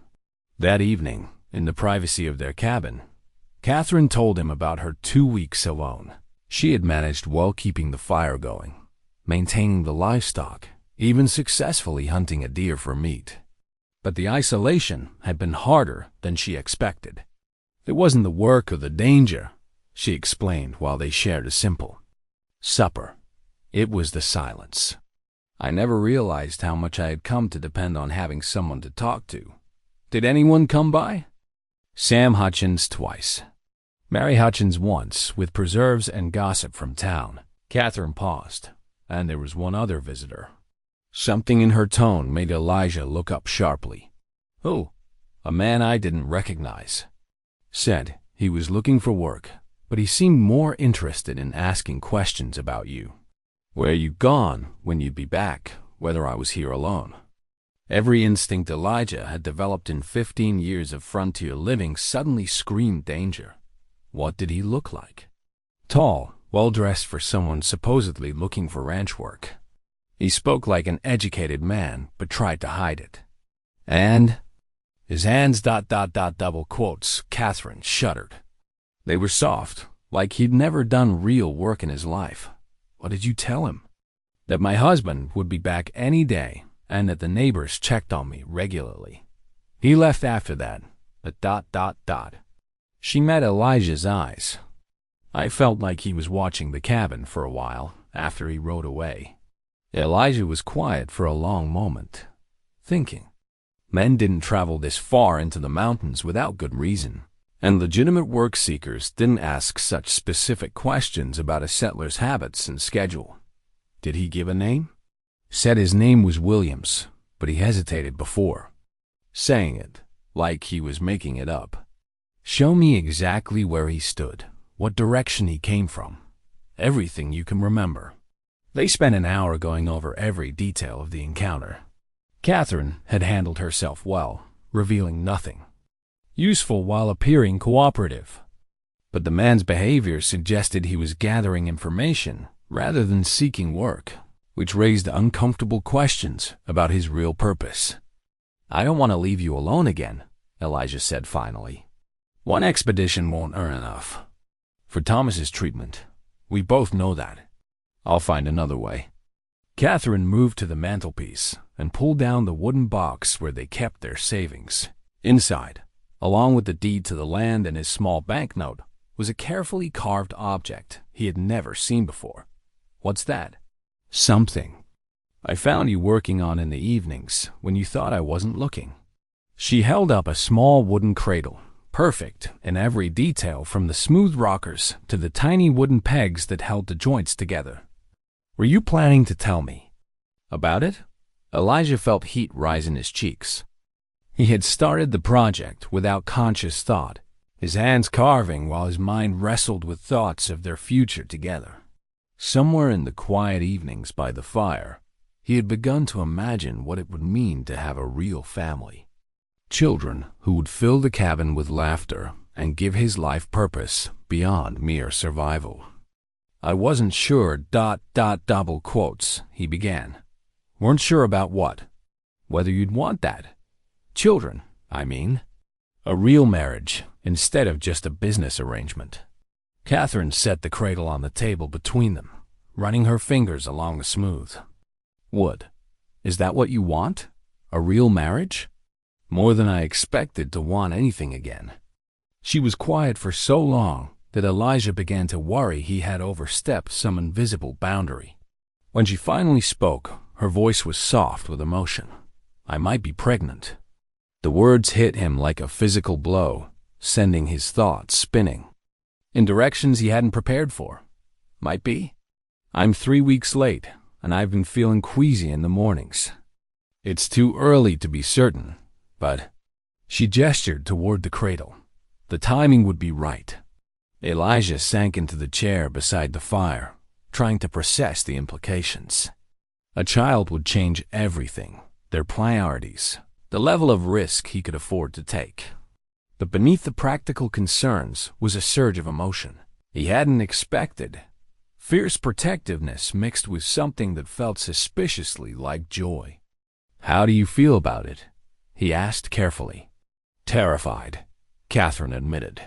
That evening, in the privacy of their cabin, Catherine told him about her 2 weeks alone. She had managed well keeping the fire going, maintaining the livestock, even successfully hunting a deer for meat. But the isolation had been harder than she expected. It wasn't the work or the danger, she explained while they shared a simple supper. It was the silence. "I never realized how much I had come to depend on having someone to talk to. Did anyone come by?" "Sam Hutchins twice. Mary Hutchins once, with preserves and gossip from town." Catherine paused, and there was one other visitor. Something in her tone made Elijah look up sharply. "Who?" "A man I didn't recognize. Said he was looking for work, but he seemed more interested in asking questions about you. Where you gone, when you'd be back, whether I was here alone." Every instinct Elijah had developed in 15 years of frontier living suddenly screamed danger. What did he look like? Tall, well-dressed for someone supposedly looking for ranch work. He spoke like an educated man, but tried to hide it. "And?" His hands ... double quotes. Catherine shuddered. They were soft, like he'd never done real work in his life. What did you tell him? That my husband would be back any day and that the neighbors checked on me regularly. He left after that, but ... She met Elijah's eyes. I felt like he was watching the cabin for a while after he rode away. Elijah was quiet for a long moment, thinking. Men didn't travel this far into the mountains without good reason, and legitimate work seekers didn't ask such specific questions about a settler's habits and schedule. Did he give a name? Said his name was Williams, but he hesitated before saying it, like he was making it up. Show me exactly where he stood, what direction he came from, everything you can remember. They spent an hour going over every detail of the encounter. Catherine had handled herself well, revealing nothing. Useful while appearing cooperative. But the man's behavior suggested he was gathering information rather than seeking work, which raised uncomfortable questions about his real purpose. I don't want to leave you alone again, Elijah said finally. One expedition won't earn enough. For Thomas's treatment, we both know that. I'll find another way. Catherine moved to the mantelpiece and pulled down the wooden box where they kept their savings. Inside, along with the deed to the land and his small banknote, was a carefully carved object he had never seen before. What's that? Something I found you working on in the evenings when you thought I wasn't looking. She held up a small wooden cradle, perfect in every detail from the smooth rockers to the tiny wooden pegs that held the joints together. Were you planning to tell me about it? Elijah felt heat rise in his cheeks. He had started the project without conscious thought, his hands carving while his mind wrestled with thoughts of their future together. Somewhere in the quiet evenings by the fire, he had begun to imagine what it would mean to have a real family. Children who would fill the cabin with laughter and give his life purpose beyond mere survival. I wasn't sure ... double quotes, he began. Weren't sure about what? Whether you'd want that. Children, I mean. A real marriage instead of just a business arrangement. Catherine set the cradle on the table between them, running her fingers along the smooth wood. Is that what you want? A real marriage? More than I expected to want anything again. She was quiet for so long that Elijah began to worry he had overstepped some invisible boundary. When she finally spoke, her voice was soft with emotion. I might be pregnant. The words hit him like a physical blow, sending his thoughts spinning in directions he hadn't prepared for. Might be. I'm 3 weeks late, and I've been feeling queasy in the mornings. It's too early to be certain, but... She gestured toward the cradle. The timing would be right. Elijah sank into the chair beside the fire, trying to process the implications. A child would change everything, their priorities, the level of risk he could afford to take. But beneath the practical concerns was a surge of emotion he hadn't expected. Fierce protectiveness mixed with something that felt suspiciously like joy. How do you feel about it? He asked carefully. Terrified, Catherine admitted,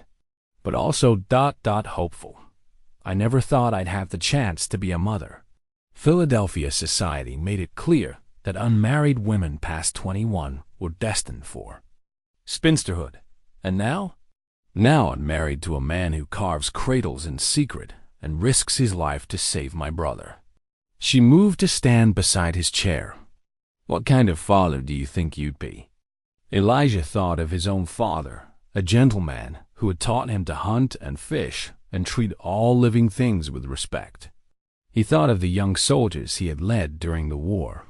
but also ... hopeful. I never thought I'd have the chance to be a mother. Philadelphia society made it clear that unmarried women past 21 were destined for spinsterhood. And now? Now I'm married to a man who carves cradles in secret and risks his life to save my brother. She moved to stand beside his chair. What kind of father do you think you'd be? Elijah thought of his own father, a gentleman who had taught him to hunt and fish and treat all living things with respect. He thought of the young soldiers he had led during the war,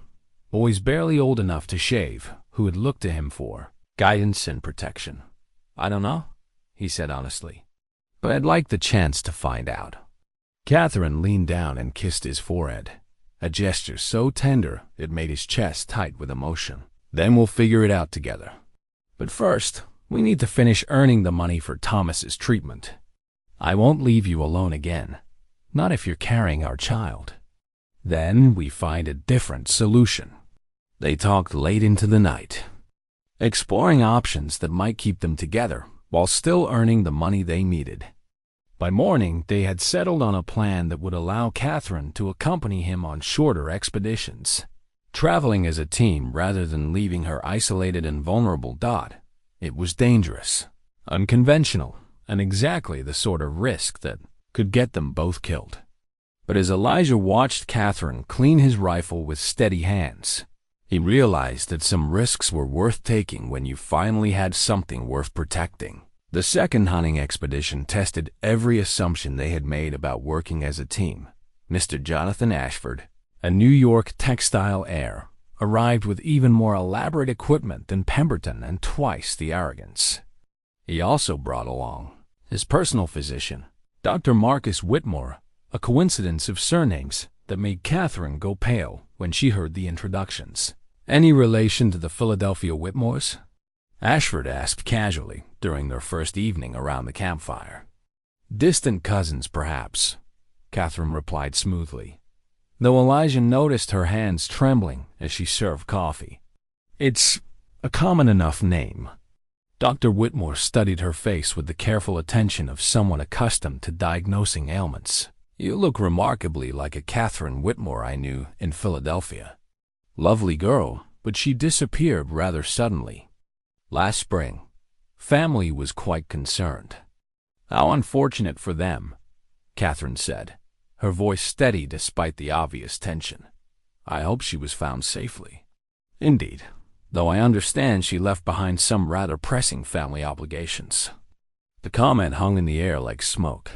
boys barely old enough to shave who had looked to him for guidance and protection. I don't know, he said honestly, but I'd like the chance to find out. Catherine leaned down and kissed his forehead, a gesture so tender it made his chest tight with emotion. Then we'll figure it out together. But first, we need to finish earning the money for Thomas's treatment. I won't leave you alone again, not if you're carrying our child. Then we find a different solution. They talked late into the night, exploring options that might keep them together while still earning the money they needed. By morning, they had settled on a plan that would allow Catherine to accompany him on shorter expeditions. Traveling as a team rather than leaving her isolated and vulnerable. It was dangerous, unconventional, and exactly the sort of risk that could get them both killed. But as Elijah watched Catherine clean his rifle with steady hands, he realized that some risks were worth taking when you finally had something worth protecting. The second hunting expedition tested every assumption they had made about working as a team. Mr. Jonathan Ashford, a New York textile heir, arrived with even more elaborate equipment than Pemberton and twice the arrogance. He also brought along his personal physician, Dr. Marcus Whitmore, a coincidence of surnames that made Catherine go pale when she heard the introductions. "Any relation to the Philadelphia Whitmores?" Ashford asked casually during their first evening around the campfire. "Distant cousins, perhaps," Catherine replied smoothly, though Elijah noticed her hands trembling as she served coffee. "It's a common enough name." Dr. Whitmore studied her face with the careful attention of someone accustomed to diagnosing ailments. "You look remarkably like a Catherine Whitmore I knew in Philadelphia. Lovely girl, but she disappeared rather suddenly. Last spring, family was quite concerned." "How unfortunate for them," Catherine said, her voice steady despite the obvious tension. "I hope she was found safely." "Indeed, though I understand she left behind some rather pressing family obligations." The comment hung in the air like smoke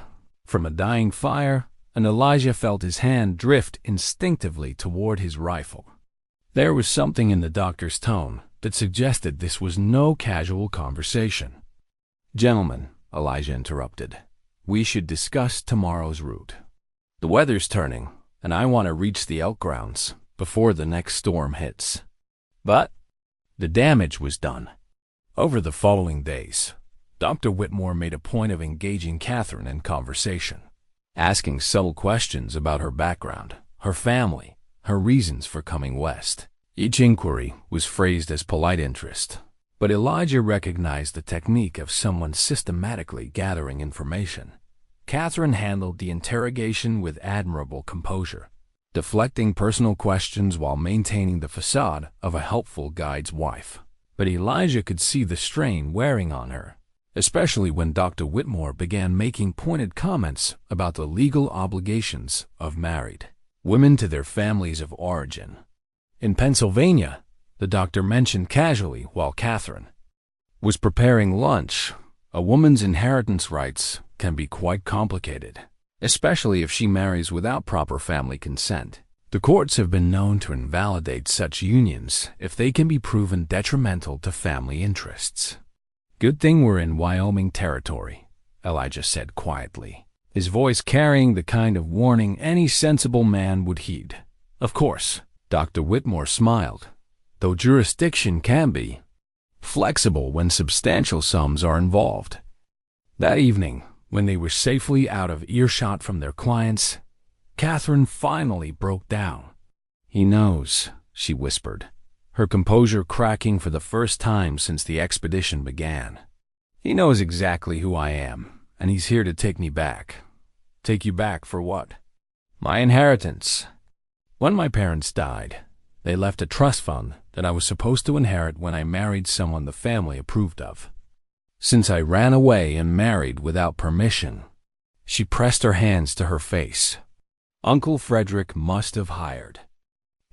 from a dying fire, and Elijah felt his hand drift instinctively toward his rifle. There was something in the doctor's tone that suggested this was no casual conversation. "Gentlemen," Elijah interrupted, "we should discuss tomorrow's route. The weather's turning, and I want to reach the elk grounds before the next storm hits." But the damage was done. Over the following days, Dr. Whitmore made a point of engaging Catherine in conversation, asking subtle questions about her background, her family, her reasons for coming west. Each inquiry was phrased as polite interest, but Elijah recognized the technique of someone systematically gathering information. Catherine handled the interrogation with admirable composure, deflecting personal questions while maintaining the facade of a helpful guide's wife. But Elijah could see the strain wearing on her, especially when Dr. Whitmore began making pointed comments about the legal obligations of married women to their families of origin. In Pennsylvania, the doctor mentioned casually while Catherine was preparing lunch, a woman's inheritance rights can be quite complicated, especially if she marries without proper family consent. The courts have been known to invalidate such unions if they can be proven detrimental to family interests. "Good thing we're in Wyoming territory," Elijah said quietly, his voice carrying the kind of warning any sensible man would heed. "Of course," Dr. Whitmore smiled, "though jurisdiction can be flexible when substantial sums are involved." That evening, when they were safely out of earshot from their clients, Catherine finally broke down. "He knows," she whispered, her composure cracking for the first time since the expedition began. "He knows exactly who I am, and he's here to take me back." "Take you back for what?" "My inheritance. When my parents died, they left a trust fund that I was supposed to inherit when I married someone the family approved of. Since I ran away and married without permission," she pressed her hands to her face, "Uncle Frederick must have hired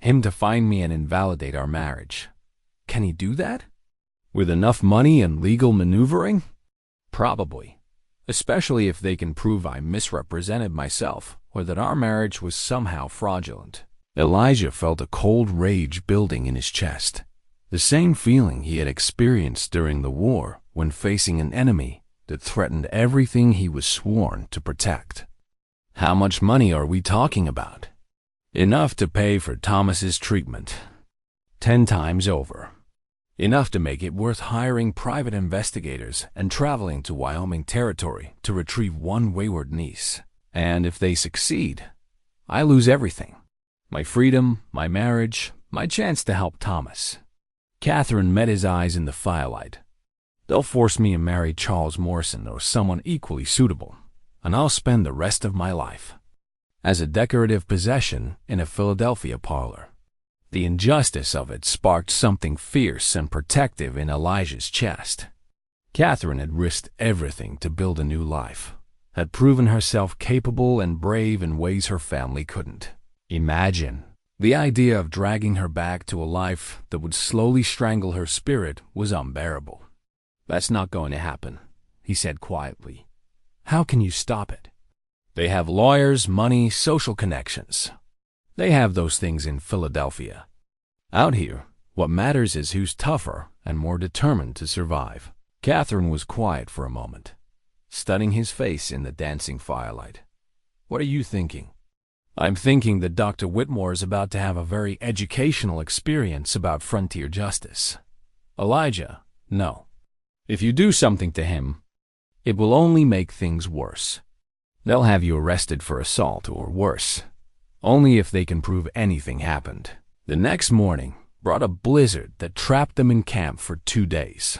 him to find me and invalidate our marriage. Can he do that? With enough money and legal maneuvering? Probably, especially if they can prove I misrepresented myself or that our marriage was somehow fraudulent." Elijah felt a cold rage building in his chest, the same feeling he had experienced during the war when facing an enemy that threatened everything he was sworn to protect. "How much money are we talking about?" "Enough to pay for Thomas's treatment 10 times over. Enough to make it worth hiring private investigators and traveling to Wyoming territory to retrieve one wayward niece. And if they succeed, I lose everything. My freedom, my marriage, my chance to help Thomas." Catherine met his eyes in the firelight. "They'll force me to marry Charles Morrison or someone equally suitable. and I'll spend the rest of my life as a decorative possession in a Philadelphia parlor. The injustice of it sparked something fierce and protective in Elijah's chest. Catherine had risked everything to build a new life, had proven herself capable and brave in ways her family couldn't imagine. The idea of dragging her back to a life that would slowly strangle her spirit was unbearable. "That's not going to happen," he said quietly. "How can you stop it? They have lawyers, money, social connections. They have those things in Philadelphia. Out here, what matters is who's tougher and more determined to survive." Catherine was quiet for a moment, studying his face in the dancing firelight. "What are you thinking?" "I'm thinking that Dr. Whitmore is about to have a very educational experience about frontier justice." "Elijah, no. If you do something to him, it will only make things worse. They'll have you arrested for assault or worse, only if they can prove anything happened." The next morning brought a blizzard that trapped them in camp for 2 days.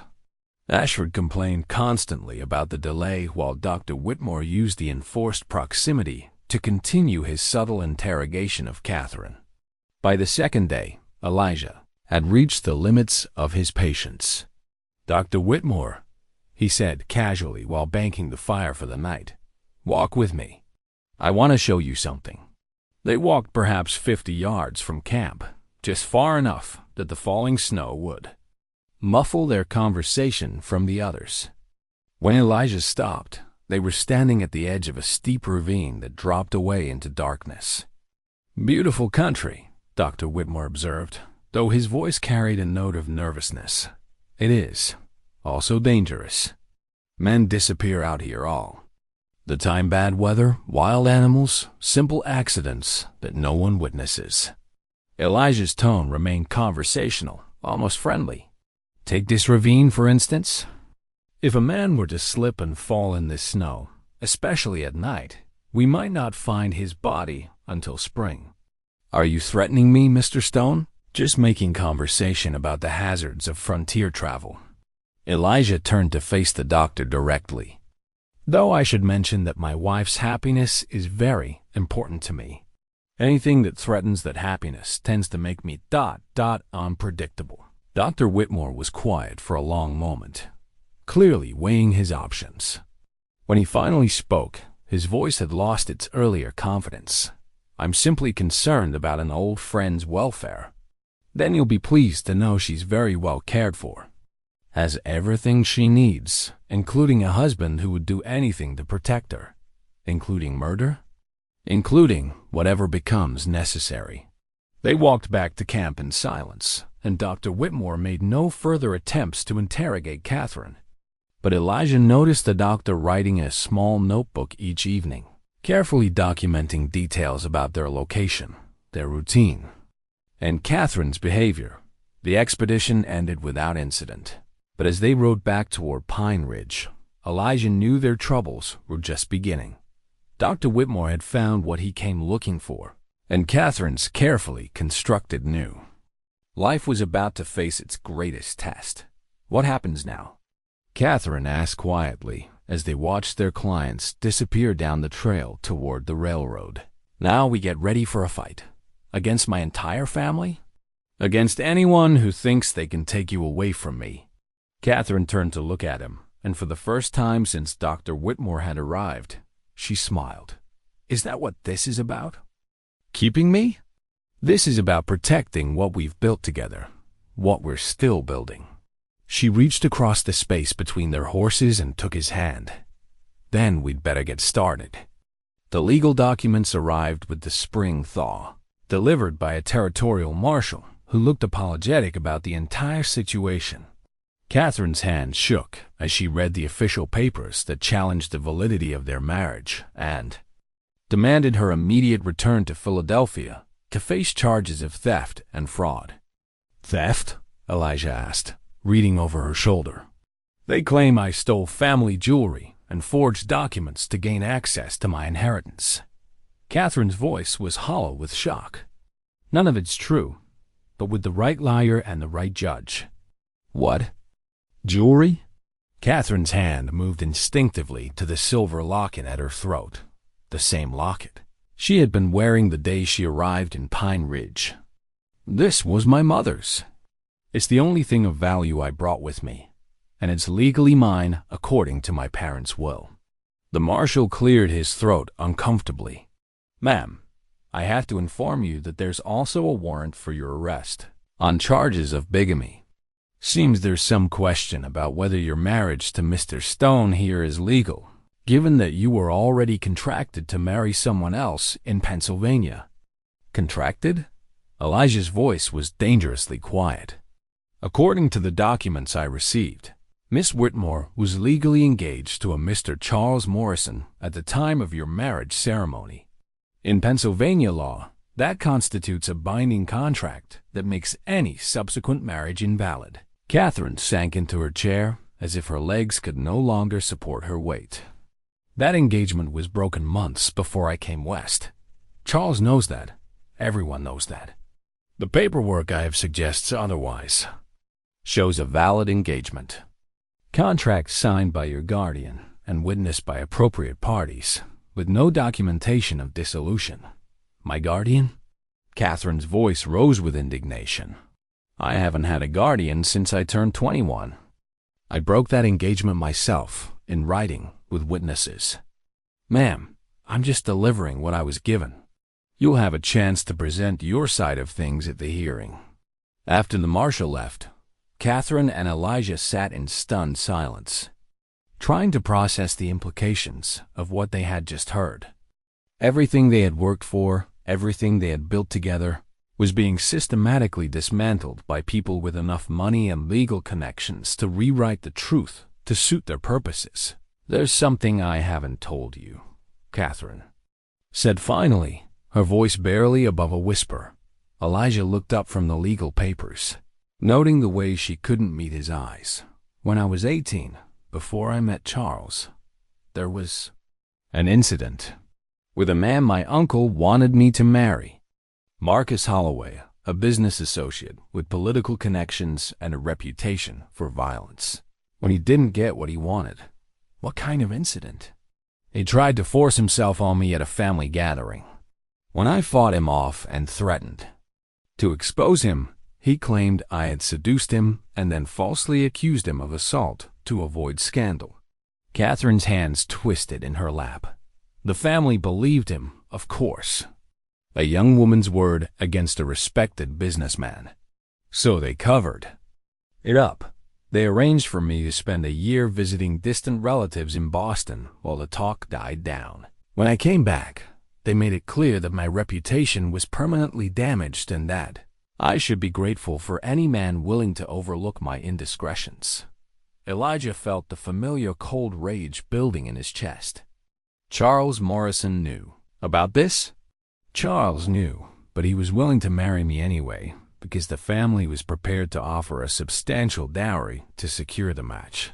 Ashford complained constantly about the delay while Dr. Whitmore used the enforced proximity to continue his subtle interrogation of Catherine. By the second day, Elijah had reached the limits of his patience. "Dr. Whitmore," he said casually while banking the fire for the night, "walk with me. I want to show you something." They walked perhaps 50 yards from camp, just far enough that the falling snow would muffle their conversation from the others. When Elijah stopped, they were standing at the edge of a steep ravine that dropped away into darkness. "Beautiful country," Dr. Whitmore observed, though his voice carried a note of nervousness. "It is. Also dangerous. Men disappear out here all the time. Bad weather, wild animals, simple accidents that no one witnesses." Elijah's tone remained conversational, almost friendly. "Take this ravine, for instance. If a man were to slip and fall in this snow, especially at night, we might not find his body until spring. Are you threatening me, Mr. Stone?" "Just making conversation about the hazards of frontier travel." Elijah turned to face the doctor directly. "Though I should mention that my wife's happiness is very important to me. Anything that threatens that happiness tends to make me unpredictable." Dr. Whitmore was quiet for a long moment, clearly weighing his options. When he finally spoke, his voice had lost its earlier confidence. "I'm simply concerned about an old friend's welfare. Then you'll be pleased to know she's very well cared for. Has everything she needs, including a husband who would do anything to protect her." "Including murder?" "Including whatever becomes necessary." They walked back to camp in silence, and Dr. Whitmore made no further attempts to interrogate Catherine. But Elijah noticed the doctor writing in a small notebook each evening, carefully documenting details about their location, their routine, and Catherine's behavior. The expedition ended without incident, but as they rode back toward Pine Ridge, Elijah knew their troubles were just beginning. Dr. Whitmore had found what he came looking for, and Catherine's carefully constructed new life was about to face its greatest test. "What happens now?" Catherine asked quietly as they watched their clients disappear down the trail toward the railroad. "Now we get ready for a fight. Against my entire family? Against anyone who thinks they can take you away from me." Catherine turned to look at him, and for the first time since Dr. Whitmore had arrived, she smiled. "Is that what this is about? Keeping me? This is about protecting what we've built together, what we're still building." She reached across the space between their horses and took his hand. "Then we'd better get started." The legal documents arrived with the spring thaw, delivered by a territorial marshal who looked apologetic about the entire situation. Catherine's hand shook as she read the official papers that challenged the validity of their marriage and demanded her immediate return to Philadelphia to face charges of theft and fraud. "Theft?" Elijah asked, reading over her shoulder. "They claim I stole family jewelry and forged documents to gain access to my inheritance." Catherine's voice was hollow with shock. "None of it's true, but with the right lawyer and the right judge." "What? Jewelry?" Catherine's hand moved instinctively to the silver locket at her throat. The same locket she had been wearing the day she arrived in Pine Ridge. This was my mother's. It's the only thing of value I brought with me, and it's legally mine according to my parents' will. The marshal cleared his throat uncomfortably. Ma'am, I have to inform you that there's also a warrant for your arrest on charges of bigamy. Seems there's some question about whether your marriage to Mr. Stone here is legal, given that you were already contracted to marry someone else in Pennsylvania. Contracted? Elijah's voice was dangerously quiet. According to the documents I received, Miss Whitmore was legally engaged to a Mr. Charles Morrison at the time of your marriage ceremony. In Pennsylvania law, that constitutes a binding contract that makes any subsequent marriage invalid. Catherine sank into her chair as if her legs could no longer support her weight. That engagement was broken months before I came west. Charles knows that. Everyone knows that. The paperwork I have suggests otherwise. Shows a valid engagement. Contract signed by your guardian and witnessed by appropriate parties, with no documentation of dissolution. My guardian? Catherine's voice rose with indignation. I haven't had a guardian since I turned 21. I broke that engagement myself, in writing, with witnesses. Ma'am, I'm just delivering what I was given. You'll have a chance to present your side of things at the hearing. After the marshal left, Catherine and Elijah sat in stunned silence, trying to process the implications of what they had just heard. Everything they had worked for, everything they had built together, was being systematically dismantled by people with enough money and legal connections to rewrite the truth to suit their purposes. There's something I haven't told you, Catherine said finally, her voice barely above a whisper. Elijah looked up from the legal papers, noting the way she couldn't meet his eyes. When I was 18, before I met Charles, there was an incident with a man my uncle wanted me to marry. Marcus Holloway, a business associate with political connections and a reputation for violence. When he didn't get what he wanted. What kind of incident? He tried to force himself on me at a family gathering. When I fought him off and threatened to expose him, he claimed I had seduced him and then falsely accused him of assault to avoid scandal. Catherine's hands twisted in her lap. The family believed him, of course. A young woman's word against a respected businessman. So they covered it up. They arranged for me to spend a year visiting distant relatives in Boston while the talk died down. When I came back, they made it clear that my reputation was permanently damaged and that I should be grateful for any man willing to overlook my indiscretions. Elijah felt the familiar cold rage building in his chest. Charles Morrison knew about this? Charles knew, but he was willing to marry me anyway, because the family was prepared to offer a substantial dowry to secure the match.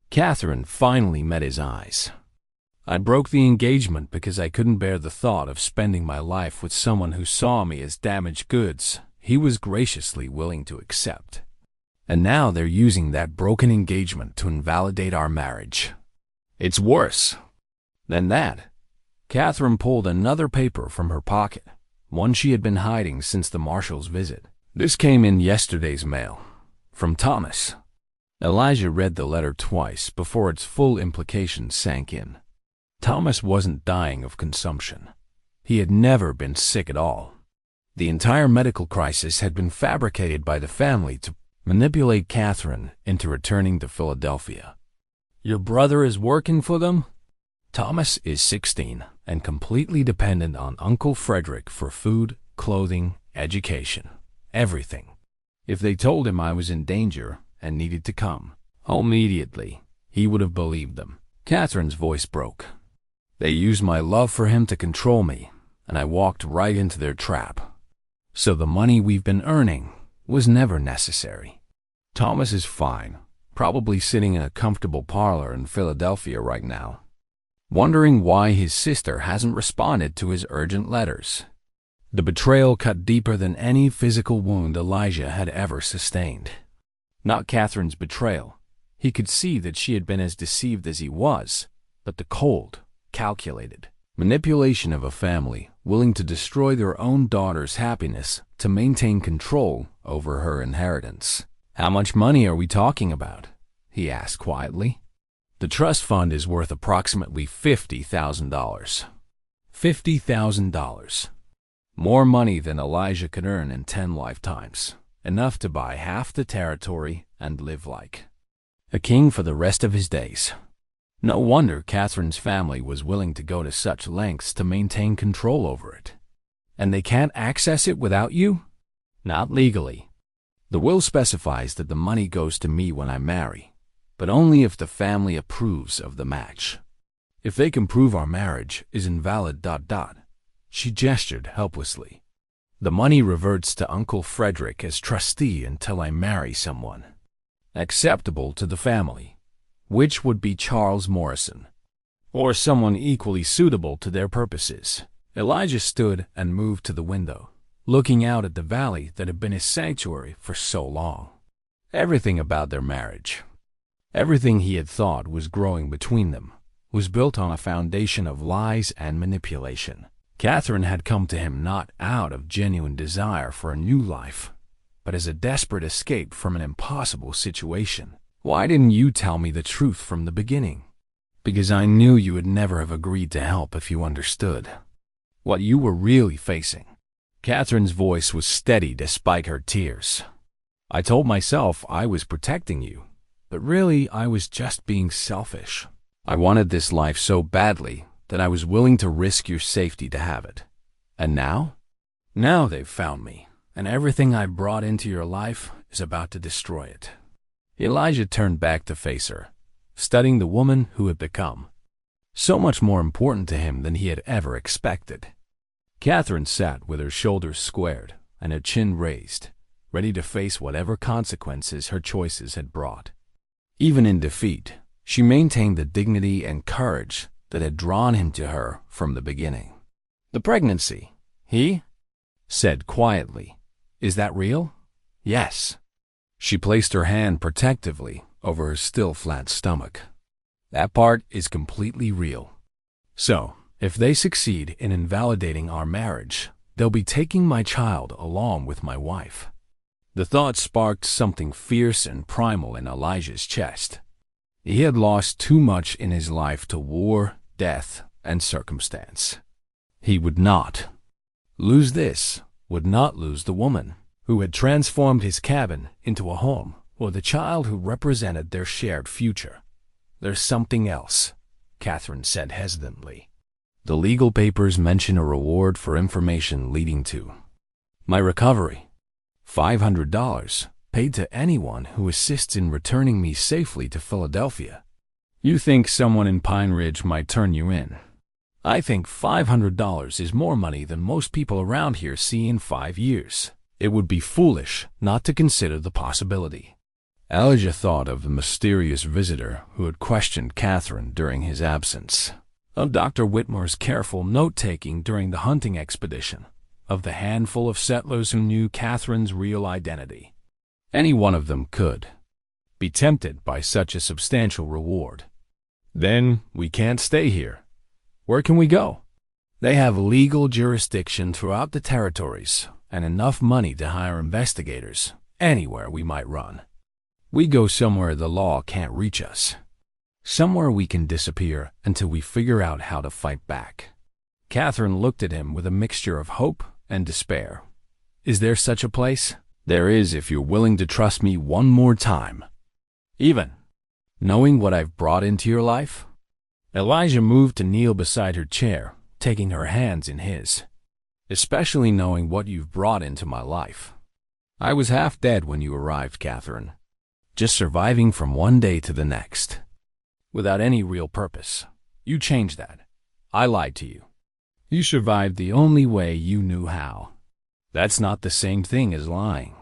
Catherine finally met his eyes. I broke the engagement because I couldn't bear the thought of spending my life with someone who saw me as damaged goods he was graciously willing to accept. And now they're using that broken engagement to invalidate our marriage. It's worse than that. Catherine pulled another paper from her pocket, one she had been hiding since the marshal's visit. This came in yesterday's mail, from Thomas. Elijah read the letter twice before its full implications sank in. Thomas wasn't dying of consumption. He had never been sick at all. The entire medical crisis had been fabricated by the family to manipulate Catherine into returning to Philadelphia. Your brother is working for them? Thomas is 16 and completely dependent on Uncle Frederick for food, clothing, education, everything. If they told him I was in danger and needed to come immediately, he would have believed them. Catherine's voice broke. They used my love for him to control me, and I walked right into their trap. So the money we've been earning was never necessary. Thomas is fine, probably sitting in a comfortable parlor in Philadelphia right now, wondering why his sister hasn't responded to his urgent letters. The betrayal cut deeper than any physical wound Elijah had ever sustained. Not Catherine's betrayal. He could see that she had been as deceived as he was, but the cold, calculated manipulation of a family willing to destroy their own daughter's happiness to maintain control over her inheritance. "How much money are we talking about?" he asked quietly. "The trust fund is worth approximately $50,000. $50,000. More money than Elijah could earn in 10 lifetimes. Enough to buy half the territory and live like a king for the rest of his days." No wonder Catherine's family was willing to go to such lengths to maintain control over it. "And they can't access it without you?" "Not legally. The will specifies that the money goes to me when I marry, but only if the family approves of the match. If they can prove our marriage is invalid. She gestured helplessly. "The money reverts to Uncle Frederick as trustee until I marry someone acceptable to the family, which would be Charles Morrison, or someone equally suitable to their purposes." Elijah stood and moved to the window, looking out at the valley that had been his sanctuary for so long. Everything about their marriage, everything he had thought was growing between them, was built on a foundation of lies and manipulation. Catherine had come to him not out of genuine desire for a new life, but as a desperate escape from an impossible situation. "Why didn't you tell me the truth from the beginning?" "Because I knew you would never have agreed to help if you understood what you were really facing." Catherine's voice was steady despite her tears. "I told myself I was protecting you, but really I was just being selfish. I wanted this life so badly that I was willing to risk your safety to have it. And now? Now they've found me, and everything I brought into your life is about to destroy it." Elijah turned back to face her, studying the woman who had become so much more important to him than he had ever expected. Catherine sat with her shoulders squared and her chin raised, ready to face whatever consequences her choices had brought. Even in defeat, she maintained the dignity and courage that had drawn him to her from the beginning. "The pregnancy," he said quietly. "Is that real?" "Yes." She placed her hand protectively over her still flat stomach. "That part is completely real. So, if they succeed in invalidating our marriage, they'll be taking my child along with my wife." The thought sparked something fierce and primal in Elijah's chest. He had lost too much in his life to war, death, and circumstance. He would not lose this, would not lose the woman who had transformed his cabin into a home, or the child who represented their shared future. "There's something else," Catherine said hesitantly. "The legal papers mention a reward for information leading to my recovery. $500, paid to anyone who assists in returning me safely to Philadelphia. You think someone in Pine Ridge might turn you in? I think $500 is more money than most people around here see in 5 years. It would be foolish not to consider the possibility." Elijah thought of the mysterious visitor who had questioned Catherine during his absence, of Dr. Whitmore's careful note-taking during the hunting expedition, of the handful of settlers who knew Catherine's real identity. Any one of them could be tempted by such a substantial reward. "Then we can't stay here. Where can we go?" "They have legal jurisdiction throughout the territories and enough money to hire investigators anywhere we might run. We go somewhere the law can't reach us. Somewhere we can disappear until we figure out how to fight back." Catherine looked at him with a mixture of hope and despair. "Is there such a place?" "There is if you're willing to trust me one more time. Even knowing what I've brought into your life?" Elijah moved to kneel beside her chair, taking her hands in his. "Especially knowing what you've brought into my life. I was half dead when you arrived, Catherine. Just surviving from one day to the next, without any real purpose. You changed that. I lied to you. You survived the only way you knew how. That's not the same thing as lying."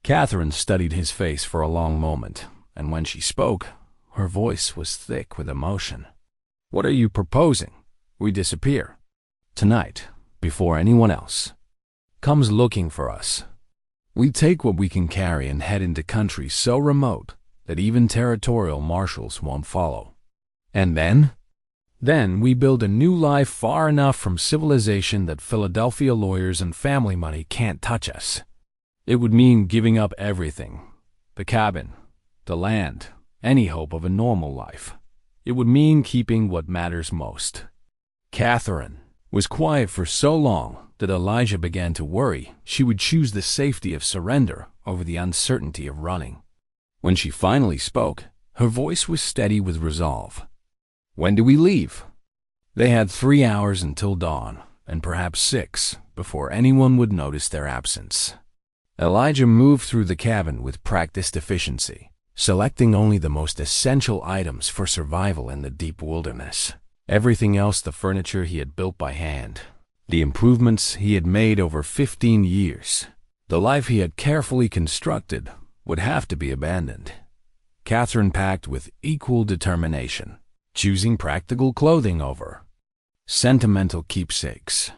Catherine studied his face for a long moment, and when she spoke, her voice was thick with emotion. "What are you proposing? We disappear tonight, before anyone else comes looking for us. We take what we can carry and head into country so remote that even territorial marshals won't follow. And then we build a new life far enough from civilization that Philadelphia lawyers and family money can't touch us. It would mean giving up everything. The cabin, the land, any hope of a normal life. It would mean keeping what matters most. Catherine was quiet for so long that Elijah began to worry she would choose the safety of surrender over the uncertainty of running. When she finally spoke, her voice was steady with resolve. "When do we leave?" They had 3 hours until dawn, and perhaps 6, before anyone would notice their absence. Elijah moved through the cabin with practiced efficiency, selecting only the most essential items for survival in the deep wilderness. Everything else, the furniture he had built by hand, the improvements he had made over 15 years, the life he had carefully constructed, would have to be abandoned. Catherine packed with equal determination, choosing practical clothing over sentimental keepsakes.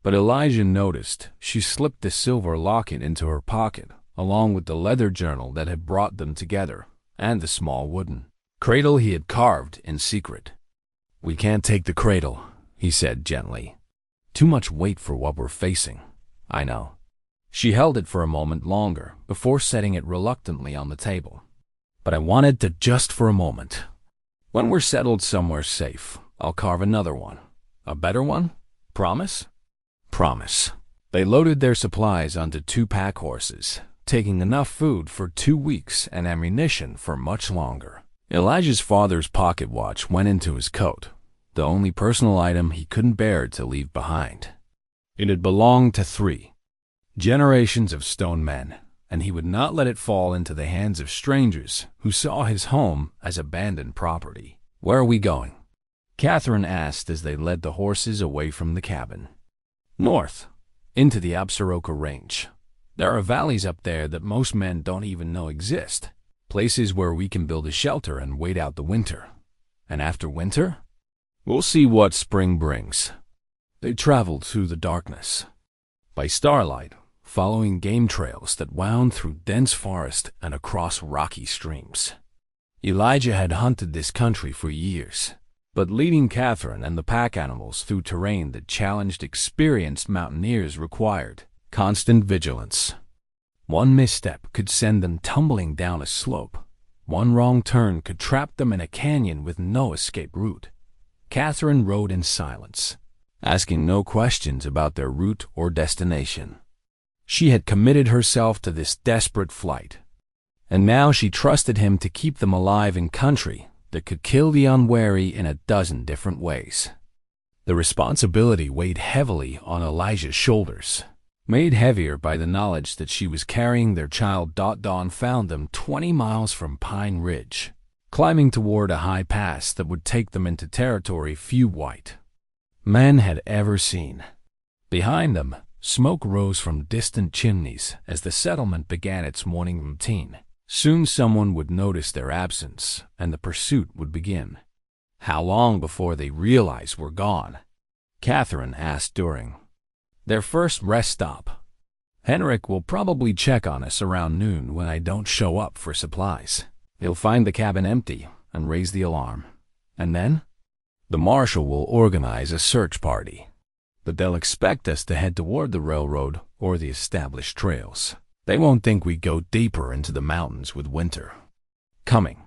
But Elijah noticed she slipped the silver locket into her pocket, along with the leather journal that had brought them together, and the small wooden cradle he had carved in secret. "We can't take the cradle," he said gently. "Too much weight for what we're facing." "I know." She held it for a moment longer before setting it reluctantly on the table. "But I wanted to just for a moment. When we're settled somewhere safe, I'll carve another one. A better one? Promise?" "Promise." They loaded their supplies onto 2 pack horses, taking enough food for 2 weeks and ammunition for much longer. Elijah's father's pocket watch went into his coat, the only personal item he couldn't bear to leave behind. It had belonged to 3 generations of stone men, and he would not let it fall into the hands of strangers who saw his home as abandoned property. "Where are we going?" Catherine asked as they led the horses away from the cabin. "North, into the Absaroka Range. There are valleys up there that most men don't even know exist. Places where we can build a shelter and wait out the winter. And after winter, we'll see what spring brings." They traveled through the darkness, by starlight, following game trails that wound through dense forest and across rocky streams. Elijah had hunted this country for years, but leading Catherine and the pack animals through terrain that challenged experienced mountaineers required constant vigilance. One misstep could send them tumbling down a slope. One wrong turn could trap them in a canyon with no escape route. Catherine rode in silence, asking no questions about their route or destination. She had committed herself to this desperate flight, and now she trusted him to keep them alive in country that could kill the unwary in a dozen different ways. The responsibility weighed heavily on Elijah's shoulders, made heavier by the knowledge that she was carrying their child. Dawn found them 20 miles from Pine Ridge, climbing toward a high pass that would take them into territory few white men had ever seen. Behind them, smoke rose from distant chimneys as the settlement began its morning routine. Soon someone would notice their absence, and the pursuit would begin. "How long before they realize we're gone?" Catherine asked during their first rest stop. "Henrik will probably check on us around noon when I don't show up for supplies. He'll find the cabin empty and raise the alarm. And then? The marshal will organize a search party. But they'll expect us to head toward the railroad or the established trails. They won't think we go deeper into the mountains with winter coming."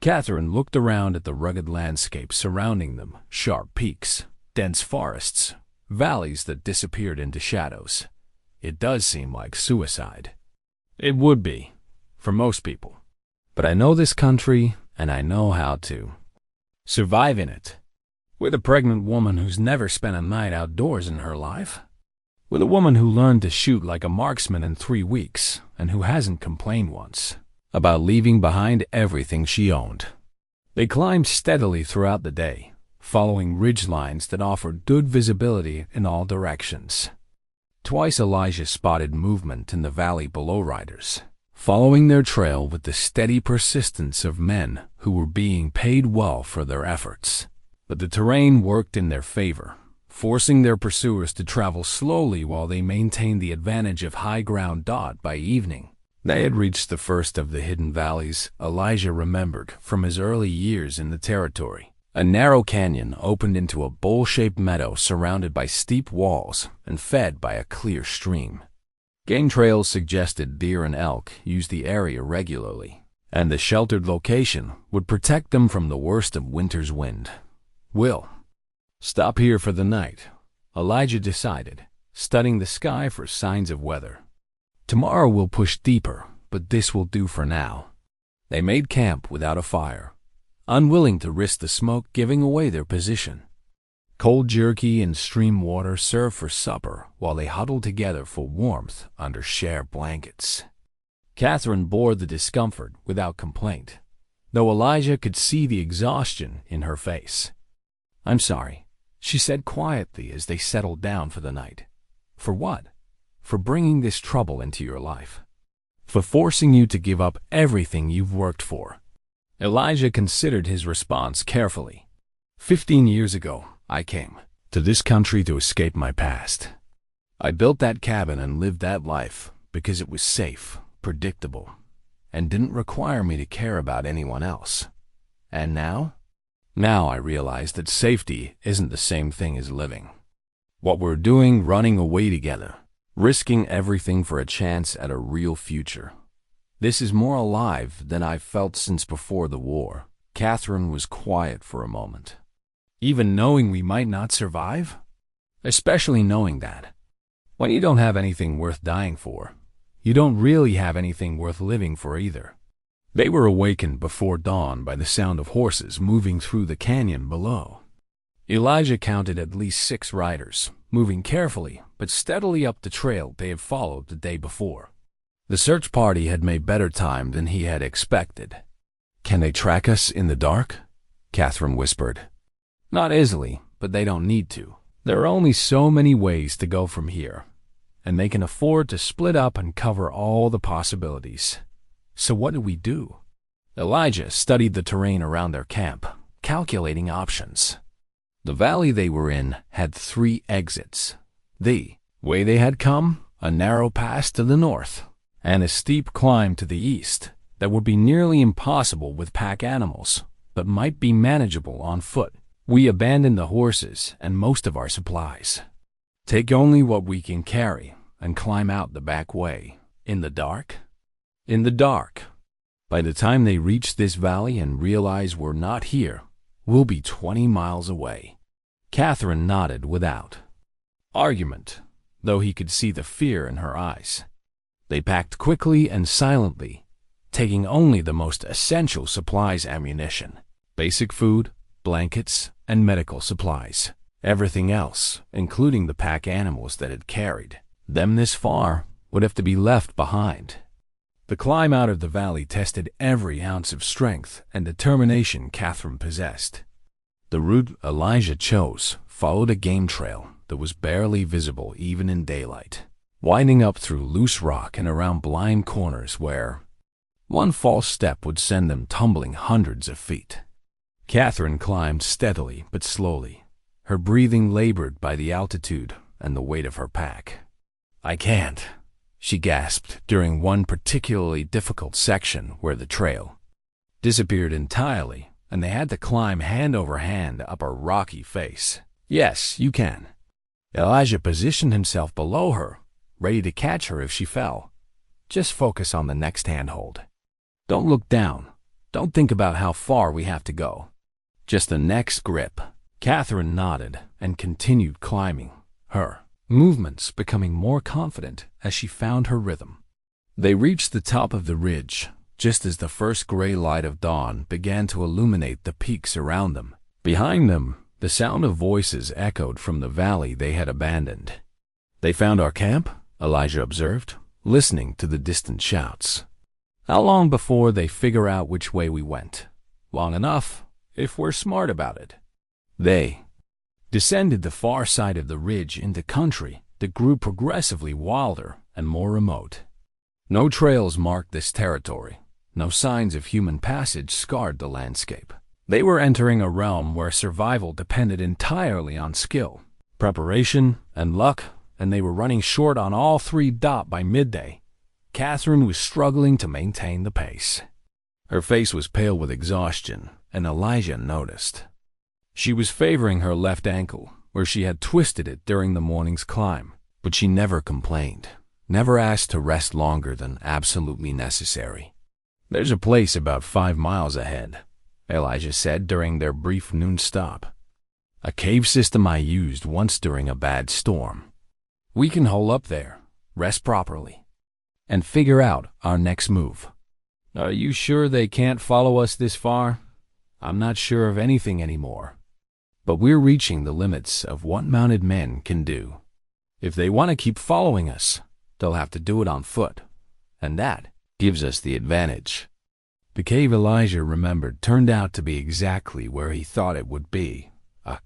Catherine looked around at the rugged landscape surrounding them, sharp peaks, dense forests, valleys that disappeared into shadows. "It does seem like suicide." "It would be, for most people. But I know this country, and I know how to survive in it. With a pregnant woman who's never spent a night outdoors in her life. With a woman who learned to shoot like a marksman in 3 weeks, and who hasn't complained once about leaving behind everything she owned." They climbed steadily throughout the day, following ridge lines that offered good visibility in all directions. Twice Elijah spotted movement in the valley below riders, following their trail with the steady persistence of men who were being paid well for their efforts. But the terrain worked in their favor, forcing their pursuers to travel slowly while they maintained the advantage of high ground. By evening, They had reached the first of the hidden valleys Elijah remembered from his early years in the territory. A narrow canyon opened into a bowl-shaped meadow surrounded by steep walls and fed by a clear stream. Game trails suggested deer and elk used the area regularly, and the sheltered location would protect them from the worst of winter's wind. "We'll stop here for the night," Elijah decided, studying the sky for signs of weather. "Tomorrow we'll push deeper, but this will do for now." They made camp without a fire, unwilling to risk the smoke giving away their position. Cold jerky and stream water served for supper while they huddled together for warmth under shared blankets. Catherine bore the discomfort without complaint, though Elijah could see the exhaustion in her face. "I'm sorry," she said quietly as they settled down for the night. "For what? For bringing this trouble into your life. For forcing you to give up everything you've worked for." Elijah considered his response carefully. 15 years ago, I came to this country to escape my past. I built that cabin and lived that life because it was safe, predictable, and didn't require me to care about anyone else. And now? Now I realize that safety isn't the same thing as living. What we're doing running away together, risking everything for a chance at a real future. This is more alive than I've felt since before the war. Catherine was quiet for a moment. Even knowing we might not survive? Especially knowing that. When you don't have anything worth dying for, you don't really have anything worth living for either. They were awakened before dawn by the sound of horses moving through the canyon below. Elijah counted at least 6 riders, moving carefully but steadily up the trail they had followed the day before. The search party had made better time than he had expected. "Can they track us in the dark?" Catherine whispered. "Not easily, but they don't need to. There are only so many ways to go from here, and they can afford to split up and cover all the possibilities." So what did we do? Elijah studied the terrain around their camp, calculating options. The valley they were in had 3 exits. The way they had come, a narrow pass to the north, and a steep climb to the east that would be nearly impossible with pack animals, but might be manageable on foot. We abandoned the horses and most of our supplies. Take only what we can carry and climb out the back way. In the dark? In the dark. By the time they reach this valley and realize we're not here, we'll be 20 miles away. Catherine nodded without argument, though he could see the fear in her eyes. They packed quickly and silently, taking only the most essential supplies, ammunition, basic food, blankets, and medical supplies. Everything else, including the pack animals that had carried them this far, would have to be left behind. The climb out of the valley tested every ounce of strength and determination Catherine possessed. The route Elijah chose followed a game trail that was barely visible even in daylight, winding up through loose rock and around blind corners where one false step would send them tumbling hundreds of feet. Catherine climbed steadily but slowly, her breathing labored by the altitude and the weight of her pack. "I can't," she gasped during one particularly difficult section where the trail disappeared entirely and they had to climb hand over hand up a rocky face. "Yes, you can." Elijah positioned himself below her, ready to catch her if she fell. "Just focus on the next handhold. Don't look down. Don't think about how far we have to go. Just the next grip." Catherine nodded and continued climbing, her movements becoming more confident as she found her rhythm. They reached the top of the ridge just as the first gray light of dawn began to illuminate the peaks around them. Behind them, the sound of voices echoed from the valley they had abandoned. "They found our camp?" Elijah observed, listening to the distant shouts. "How long before they figure out which way we went?" "Long enough, if we're smart about it." They descended the far side of the ridge into country that grew progressively wilder and more remote. No trails marked this territory. No signs of human passage scarred the landscape. They were entering a realm where survival depended entirely on skill, preparation, and luck, and they were running short on all 3 by midday. Catherine was struggling to maintain the pace. Her face was pale with exhaustion, and Elijah noticed. She was favoring her left ankle, where she had twisted it during the morning's climb, but she never complained, never asked to rest longer than absolutely necessary. "There's a place about 5 miles ahead," Elijah said during their brief noon stop. "A cave system I used once during a bad storm. We can hole up there, rest properly, and figure out our next move." "Are you sure they can't follow us this far?" "I'm not sure of anything anymore. But we're reaching the limits of what mounted men can do. If they want to keep following us, they'll have to do it on foot, and that gives us the advantage." The cave Elijah remembered turned out to be exactly where he thought it would be. A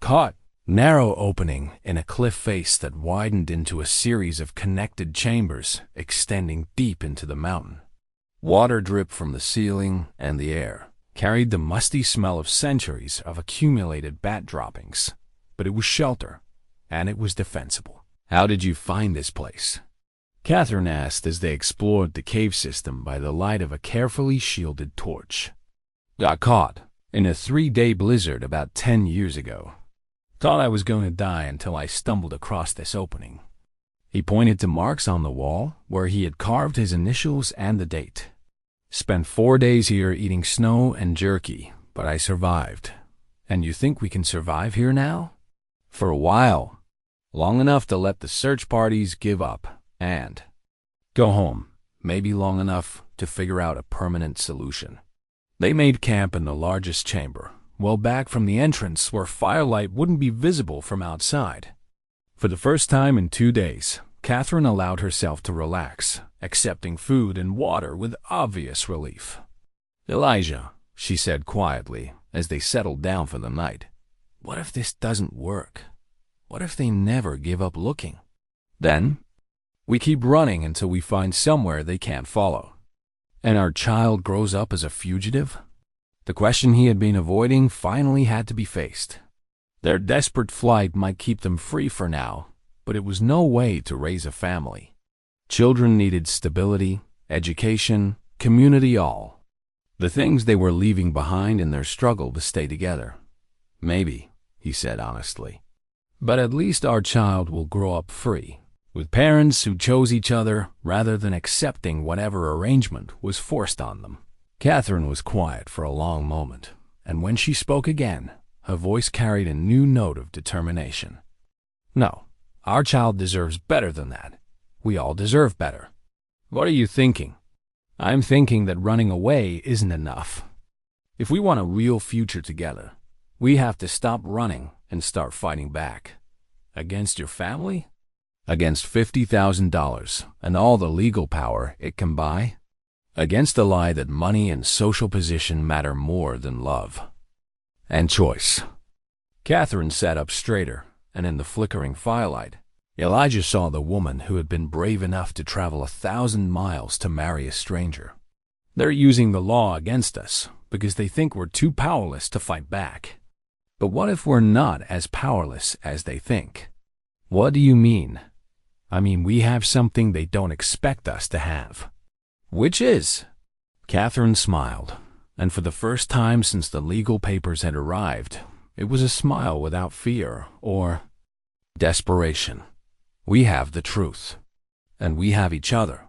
narrow opening in a cliff face that widened into a series of connected chambers extending deep into the mountain. Water dripped from the ceiling, and the air carried the musty smell of centuries of accumulated bat droppings. But it was shelter, and it was defensible. "How did you find this place?" Catherine asked as they explored the cave system by the light of a carefully shielded torch. "Got caught in a 3-day blizzard about 10 years ago. Thought I was going to die until I stumbled across this opening." He pointed to marks on the wall where he had carved his initials and the date. "Spent 4 days here eating snow and jerky, but I survived. And you think we can survive here now?" "For a while. Long enough to let the search parties give up and go home. Maybe long enough to figure out a permanent solution." They made camp in the largest chamber, well back from the entrance where firelight wouldn't be visible from outside. For the first time in 2 days, Catherine allowed herself to relax, accepting food and water with obvious relief. "Elijah," she said quietly as they settled down for the night, "what if this doesn't work? What if they never give up looking? Then we keep running until we find somewhere they can't follow. And our child grows up as a fugitive?" The question he had been avoiding finally had to be faced. Their desperate flight might keep them free for now, but it was no way to raise a family. Children needed stability, education, community, all the things they were leaving behind in their struggle to stay together. "Maybe," he said honestly, "but at least our child will grow up free, with parents who chose each other rather than accepting whatever arrangement was forced on them." Catherine was quiet for a long moment, and when she spoke again, her voice carried a new note of determination. "No, our child deserves better than that. We all deserve better." "What are you thinking?" "I'm thinking that running away isn't enough. If we want a real future together, we have to stop running and start fighting back." "Against your family?" "Against $50,000 and all the legal power it can buy. Against the lie that money and social position matter more than love and choice." Catherine sat up straighter, and in the flickering firelight, Elijah saw the woman who had been brave enough to travel 1,000 miles to marry a stranger. "They're using the law against us because they think we're too powerless to fight back. But what if we're not as powerless as they think?" "What do you mean?" "I mean we have something they don't expect us to have." "Which is?" Catherine smiled, and for the first time since the legal papers had arrived, it was a smile without fear or desperation. "We have the truth, and we have each other."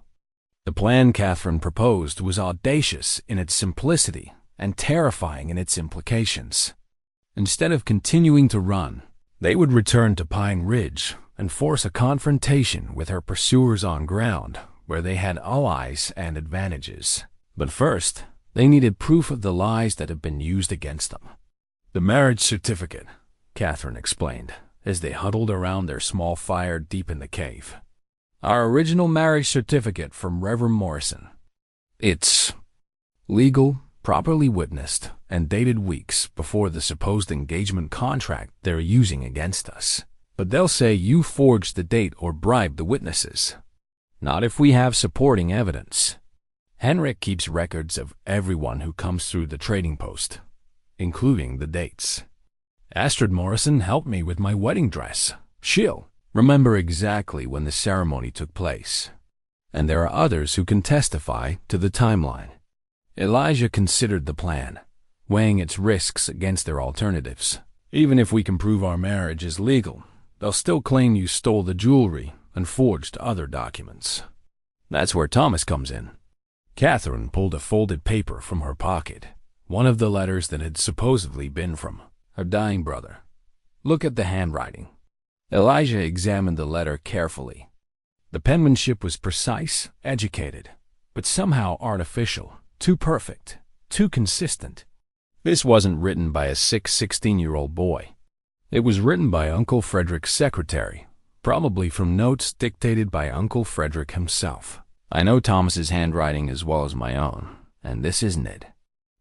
The plan Catherine proposed was audacious in its simplicity and terrifying in its implications. Instead of continuing to run, they would return to Pine Ridge and force a confrontation with her pursuers on ground where they had allies and advantages. But first, they needed proof of the lies that had been used against them. "The marriage certificate," Catherine explained, as they huddled around their small fire deep in the cave. "Our original marriage certificate from Reverend Morrison. It's legal, properly witnessed, and dated weeks before the supposed engagement contract they're using against us. But they'll say you forged the date or bribed the witnesses. Not if we have supporting evidence. Henrik keeps records of everyone who comes through the trading post, including the dates. Astrid Morrison helped me with my wedding dress. She'll remember exactly when the ceremony took place. and there are others who can testify to the timeline. Elijah considered the plan, weighing its risks against their alternatives. Even if we can prove our marriage is legal, they'll still claim you stole the jewelry and forged other documents. That's where Thomas comes in. Catherine pulled a folded paper from her pocket, one of the letters that had supposedly been from her dying brother. Look at the handwriting. Elijah examined the letter carefully. The penmanship was precise, educated, but somehow artificial, too perfect, too consistent. This wasn't written by a sick 16-year-old boy. It was written by Uncle Frederick's secretary, probably from notes dictated by Uncle Frederick himself. I know Thomas's handwriting as well as my own, and this isn't it.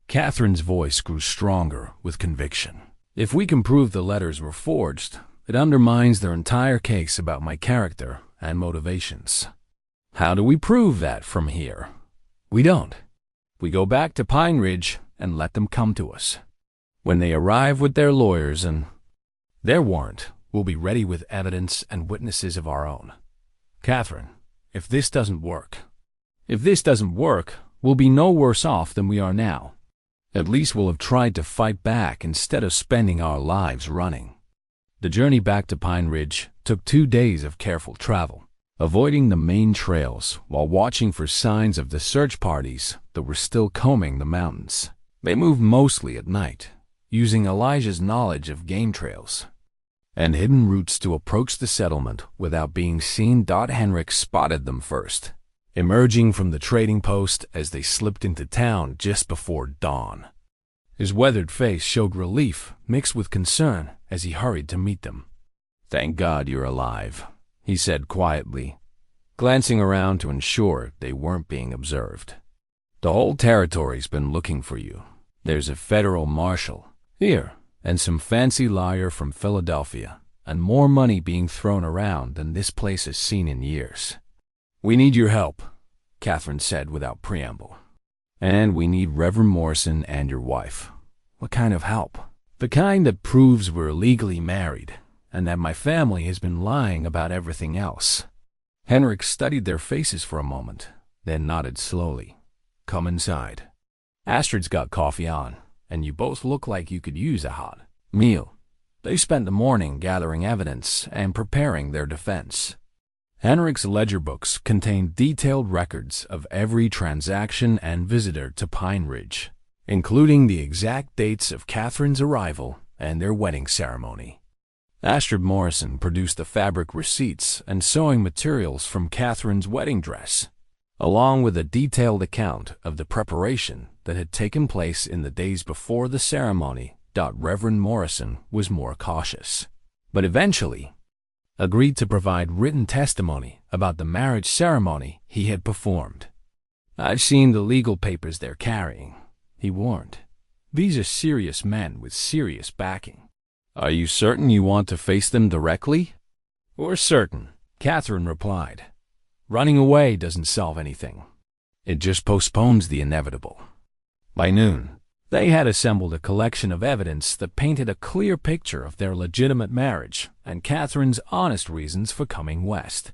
Catherine's voice grew stronger with conviction. If we can prove the letters were forged, it undermines their entire case about my character and motivations. How do we prove that from here? We don't. We go back to Pine Ridge and let them come to us. When they arrive with their lawyers and their warrant, we'll be ready with evidence and witnesses of our own. Catherine, if this doesn't work, we'll be no worse off than we are now. At least we'll have tried to fight back instead of spending our lives running. The journey back to Pine Ridge took 2 days of careful travel, avoiding the main trails while watching for signs of the search parties that were still combing the mountains. They moved mostly at night, using Elijah's knowledge of game trails and hidden routes to approach the settlement without being seen. Henrik spotted them first, emerging from the trading post as they slipped into town just before dawn. His weathered face showed relief mixed with concern as he hurried to meet them. "Thank God you're alive," he said quietly, glancing around to ensure they weren't being observed. "The whole territory's been looking for you. There's a federal marshal here, and some fancy lawyer from Philadelphia, and more money being thrown around than this place has seen in years. We need your help," Catherine said without preamble. "And we need Reverend Morrison and your wife." "What kind of help?" "The kind that proves we're legally married, and that my family has been lying about everything else." Henrik studied their faces for a moment, then nodded slowly. "Come inside. Astrid's got coffee on, and you both look like you could use a hot meal." They spent the morning gathering evidence and preparing their defense. Henrik's ledger books contained detailed records of every transaction and visitor to Pine Ridge, including the exact dates of Catherine's arrival and their wedding ceremony. Astrid Morrison produced the fabric receipts and sewing materials from Catherine's wedding dress, along with a detailed account of the preparation that had taken place in the days before the ceremony. Reverend Morrison was more cautious, but eventually agreed to provide written testimony about the marriage ceremony he had performed. "I've seen the legal papers they're carrying," he warned. "These are serious men with serious backing." "Are you certain you want to face them directly?" "We're certain," Catherine replied. "Running away doesn't solve anything. It just postpones the inevitable." By noon, they had assembled a collection of evidence that painted a clear picture of their legitimate marriage and Catherine's honest reasons for coming west.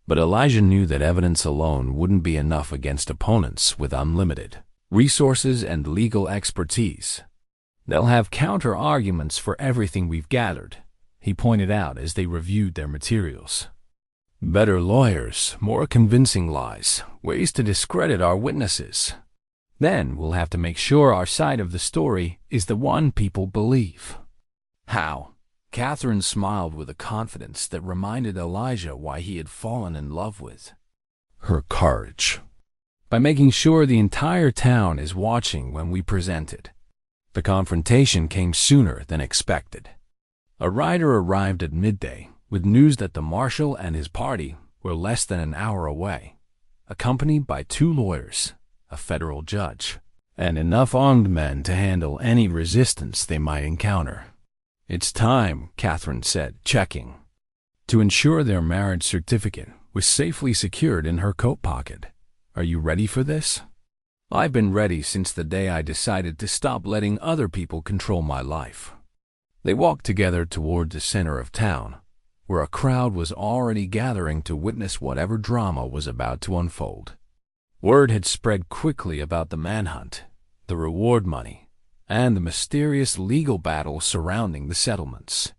But Elijah knew that evidence alone wouldn't be enough against opponents with unlimited resources and legal expertise. "They'll have counter-arguments for everything we've gathered," he pointed out as they reviewed their materials. "Better lawyers, more convincing lies, ways to discredit our witnesses. Then we'll have to make sure our side of the story is the one people believe." "How?" Catherine smiled with a confidence that reminded Elijah why he had fallen in love with her courage. "By making sure the entire town is watching when we present it." The confrontation came sooner than expected. A rider arrived at midday with news that the marshal and his party were less than an hour away, accompanied by 2 lawyers, a federal judge, and enough armed men to handle any resistance they might encounter. "It's time," Catherine said, checking, to ensure their marriage certificate was safely secured in her coat pocket. "Are you ready for this?" "I've been ready since the day I decided to stop letting other people control my life." They walked together toward the center of town, where a crowd was already gathering to witness whatever drama was about to unfold. Word had spread quickly about the manhunt, the reward money, and the mysterious legal battle surrounding the settlements.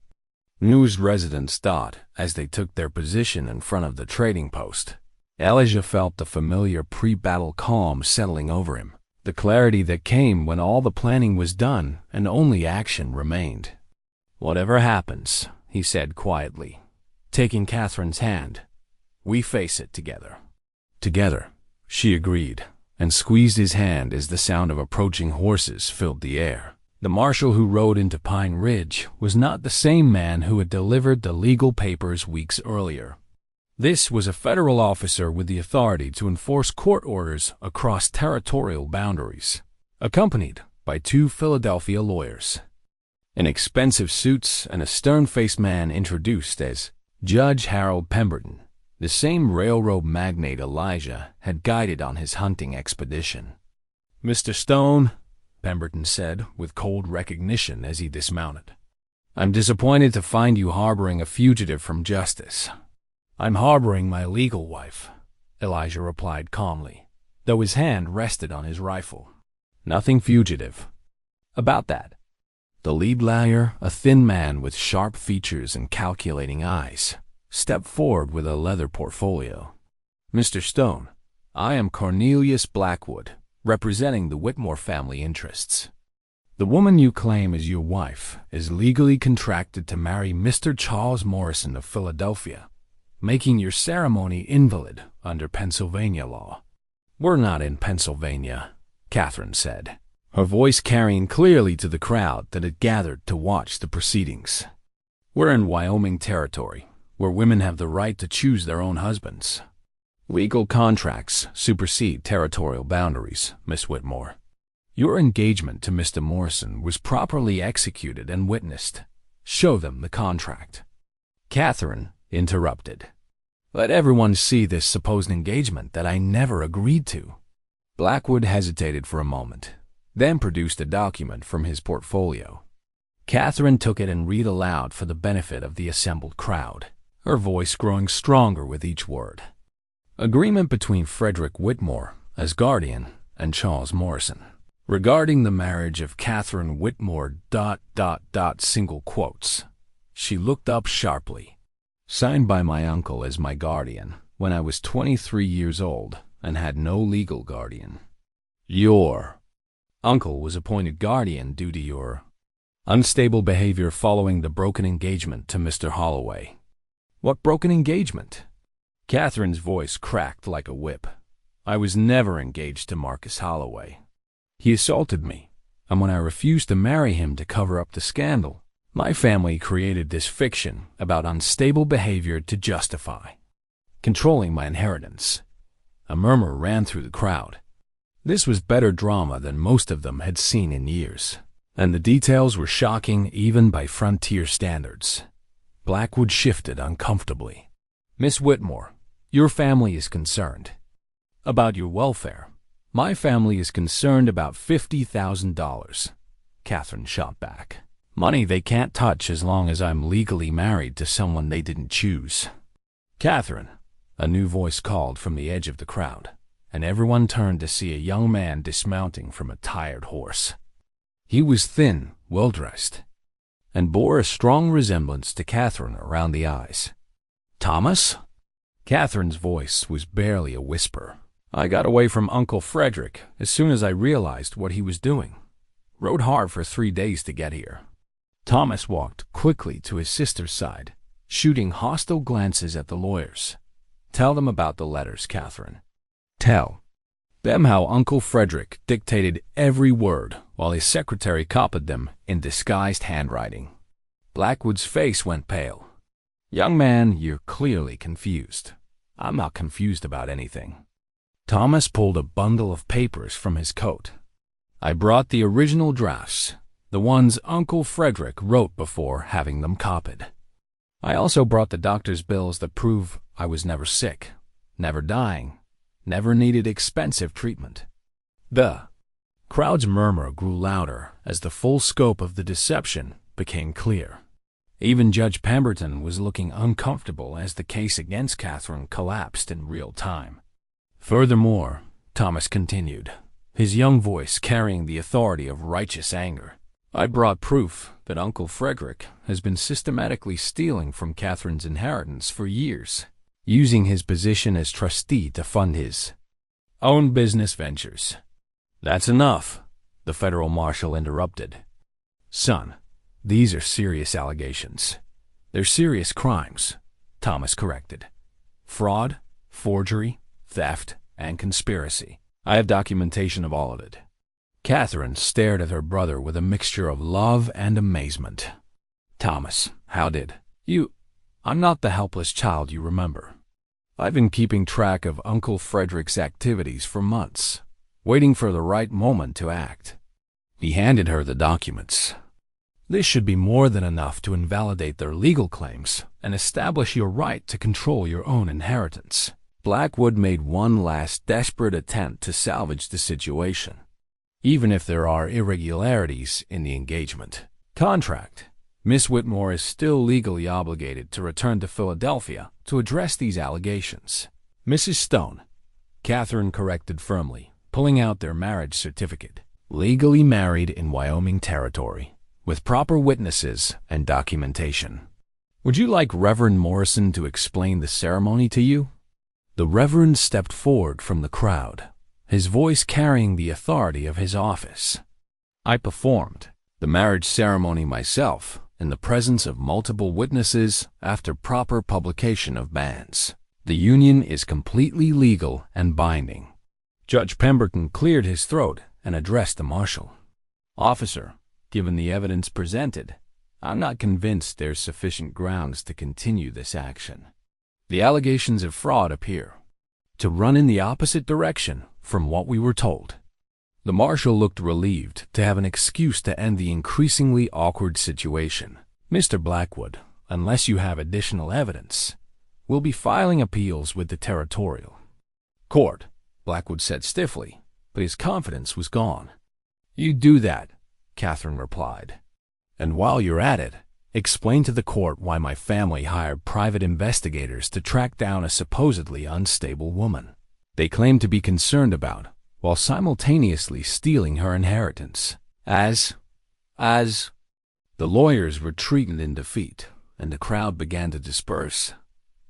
News residents thought as they took their position in front of the trading post. Elijah felt the familiar pre-battle calm settling over him, the clarity that came when all the planning was done and only action remained. "Whatever happens," he said quietly, taking Catherine's hand, "we face it together." "Together," she agreed, and squeezed his hand as the sound of approaching horses filled the air. The marshal who rode into Pine Ridge was not the same man who had delivered the legal papers weeks earlier. This was a federal officer with the authority to enforce court orders across territorial boundaries, accompanied by 2 Philadelphia lawyers. In expensive suits and a stern-faced man introduced as Judge Harold Pemberton, the same railroad magnate Elijah had guided on his hunting expedition. "Mr. Stone," Pemberton said with cold recognition as he dismounted, "I'm disappointed to find you harboring a fugitive from justice." "I'm harboring my legal wife," Elijah replied calmly, though his hand rested on his rifle. "Nothing fugitive about that." The lead lawyer, a thin man with sharp features and calculating eyes, stepped forward with a leather portfolio. "Mr. Stone, I am Cornelius Blackwood, representing the Whitmore family interests. The woman you claim as your wife is legally contracted to marry Mr. Charles Morrison of Philadelphia, making your ceremony invalid under Pennsylvania law." "We're not in Pennsylvania," Catherine said, her voice carrying clearly to the crowd that had gathered to watch the proceedings. "We're in Wyoming territory, where women have the right to choose their own husbands. Legal contracts supersede territorial boundaries, Miss Whitmore. Your engagement to Mr. Morrison was properly executed and witnessed. Show them the contract." Catherine interrupted. "Let everyone see this supposed engagement that I never agreed to." Blackwood hesitated for a moment, then produced a document from his portfolio. Catherine took it and read aloud for the benefit of the assembled crowd, her voice growing stronger with each word. "Agreement between Frederick Whitmore, as guardian, and Charles Morrison, regarding the marriage of Catherine Whitmore, ... single quotes." She looked up sharply. "Signed by my uncle as my guardian when I was 23 years old and had no legal guardian. Your uncle was appointed guardian due to your unstable behavior following the broken engagement to Mr. Holloway." "What broken engagement?" Catherine's voice cracked like a whip. "I was never engaged to Marcus Holloway. He assaulted me, and when I refused to marry him to cover up the scandal, my family created this fiction about unstable behavior to justify controlling my inheritance." A murmur ran through the crowd. This was better drama than most of them had seen in years, and the details were shocking even by frontier standards. Blackwood shifted uncomfortably. "Miss Whitmore, your family is concerned about your welfare." "My family is concerned about $50,000, Catherine shot back. "Money they can't touch as long as I'm legally married to someone they didn't choose." "Catherine," a new voice called from the edge of the crowd, and everyone turned to see a young man dismounting from a tired horse. He was thin, well-dressed, and bore a strong resemblance to Catherine around the eyes. "Thomas?" Catherine's voice was barely a whisper. "I got away from Uncle Frederick as soon as I realized what he was doing. Rode hard for 3 days to get here." Thomas walked quickly to his sister's side, shooting hostile glances at the lawyers. "Tell them about the letters, Catherine. Tell them how Uncle Frederick dictated every word while his secretary copied them in disguised handwriting." Blackwood's face went pale. "Young man, you're clearly confused." "I'm not confused about anything." Thomas pulled a bundle of papers from his coat. "I brought the original drafts, the ones Uncle Frederick wrote before having them copied. I also brought the doctor's bills that prove I was never sick, never dying, never needed expensive treatment." The crowd's murmur grew louder as the full scope of the deception became clear. Even Judge Pemberton was looking uncomfortable as the case against Catherine collapsed in real time. Furthermore, Thomas continued, his young voice carrying the authority of righteous anger, I brought proof that Uncle Frederick has been systematically stealing from Catherine's inheritance for years, using his position as trustee to fund his own business ventures. That's enough, the federal marshal interrupted. Son, these are serious allegations. They're serious crimes, Thomas corrected. Fraud, forgery, theft, and conspiracy. I have documentation of all of it. Catherine stared at her brother with a mixture of love and amazement. Thomas, how did you? I'm not the helpless child you remember. I've been keeping track of Uncle Frederick's activities for months, waiting for the right moment to act. He handed her the documents. This should be more than enough to invalidate their legal claims and establish your right to control your own inheritance. Blackwood made one last desperate attempt to salvage the situation. Even if there are irregularities in the engagement contract, Miss Whitmore is still legally obligated to return to Philadelphia to address these allegations. Mrs. Stone, Catherine corrected firmly, pulling out their marriage certificate. Legally married in Wyoming territory, with proper witnesses and documentation. Would you like Reverend Morrison to explain the ceremony to you? The Reverend stepped forward from the crowd, his voice carrying the authority of his office. I performed the marriage ceremony myself in the presence of multiple witnesses after proper publication of banns. The union is completely legal and binding. Judge Pemberton cleared his throat and addressed the marshal. Officer, given the evidence presented, I'm not convinced there's sufficient grounds to continue this action. The allegations of fraud appear to run in the opposite direction from what we were told. The marshal looked relieved to have an excuse to end the increasingly awkward situation. Mr. Blackwood, unless you have additional evidence, we'll be filing appeals with the territorial court, Blackwood said stiffly, but his confidence was gone. You do that, Catherine replied. And while you're at it, explain to the court why my family hired private investigators to track down a supposedly unstable woman they claim to be concerned about, while simultaneously stealing her inheritance. As the lawyers retreated in defeat, and the crowd began to disperse,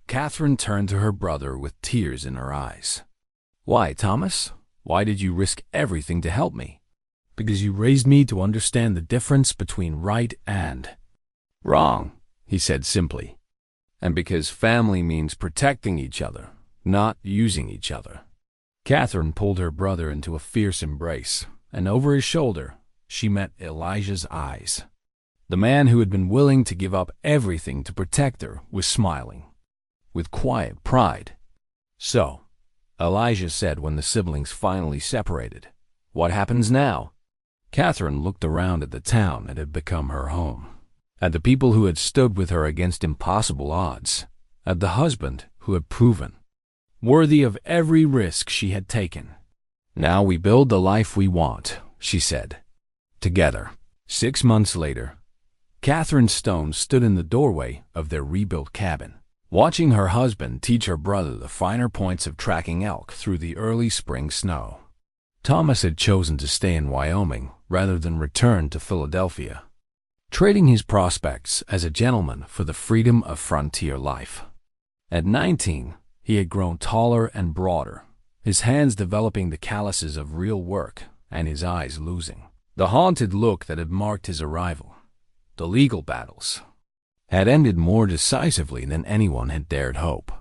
Catherine turned to her brother with tears in her eyes. Why, Thomas? Why did you risk everything to help me? Because you raised me to understand the difference between right and wrong, he said simply. And because family means protecting each other, not using each other. Catherine pulled her brother into a fierce embrace, and over his shoulder, she met Elijah's eyes. The man who had been willing to give up everything to protect her was smiling, with quiet pride. So, Elijah said when the siblings finally separated, what happens now? Catherine looked around at the town that had become her home, at the people who had stood with her against impossible odds, at the husband who had proven worthy of every risk she had taken. Now we build the life we want, she said. Together. 6 months later, Catherine Stone stood in the doorway of their rebuilt cabin, watching her husband teach her brother the finer points of tracking elk through the early spring snow. Thomas had chosen to stay in Wyoming rather than return to Philadelphia, trading his prospects as a gentleman for the freedom of frontier life. At 19, he had grown taller and broader, his hands developing the calluses of real work and his eyes losing the haunted look that had marked his arrival. The legal battles had ended more decisively than anyone had dared hope.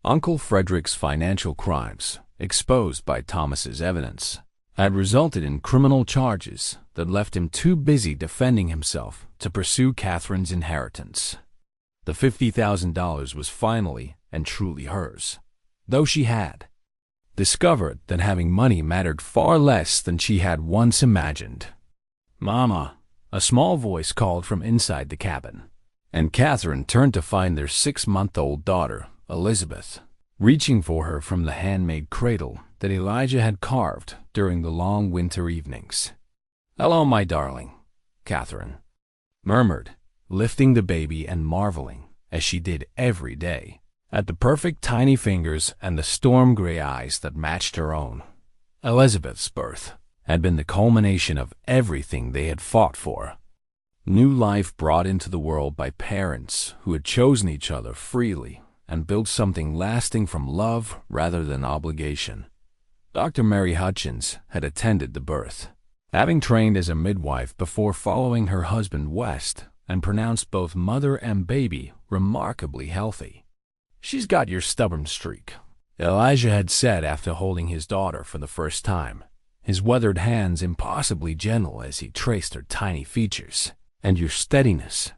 Uncle Frederick's financial crimes, exposed by Thomas's evidence, had resulted in criminal charges that left him too busy defending himself to pursue Catherine's inheritance. The $50,000 was finally and truly hers, though she had discovered that having money mattered far less than she had once imagined. Mama, a small voice called from inside the cabin, and Catherine turned to find their 6-month-old daughter, Elizabeth, reaching for her from the handmade cradle that Elijah had carved during the long winter evenings. Hello, my darling, Catherine murmured, lifting the baby and marveling, as she did every day, at the perfect tiny fingers and the storm-gray eyes that matched her own. Elizabeth's birth had been the culmination of everything they had fought for. New life brought into the world by parents who had chosen each other freely and built something lasting from love rather than obligation. Dr. Mary Hutchins had attended the birth, having trained as a midwife before following her husband west, and pronounced both mother and baby remarkably healthy. "She's got your stubborn streak," Elijah had said after holding his daughter for the first time, his weathered hands impossibly gentle as he traced her tiny features. "And your steadiness,"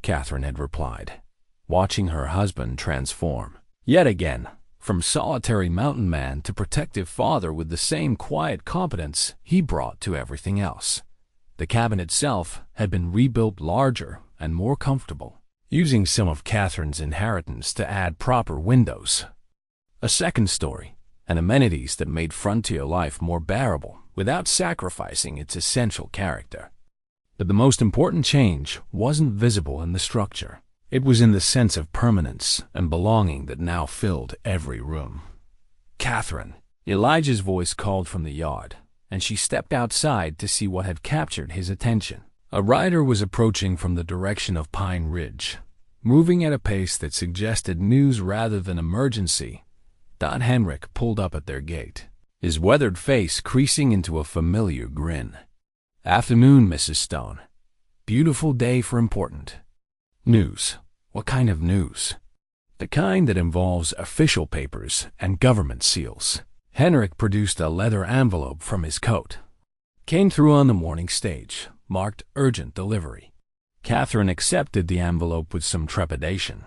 Catherine had replied, watching her husband transform, yet again, from solitary mountain man to protective father with the same quiet competence he brought to everything else. The cabin itself had been rebuilt larger and more comfortable, using some of Catherine's inheritance to add proper windows, a second story, and amenities that made frontier life more bearable without sacrificing its essential character. But the most important change wasn't visible in the structure. It was in the sense of permanence and belonging that now filled every room. "Catherine," Elijah's voice called from the yard, and she stepped outside to see what had captured his attention. A rider was approaching from the direction of Pine Ridge, moving at a pace that suggested news rather than emergency. Don Henrik pulled up at their gate, his weathered face creasing into a familiar grin. "Afternoon, Mrs. Stone. Beautiful day for important news." "What kind of news?" "The kind that involves official papers and government seals." Henrik produced a leather envelope from his coat. "Came through on the morning stage, marked urgent delivery." Catherine accepted the envelope with some trepidation,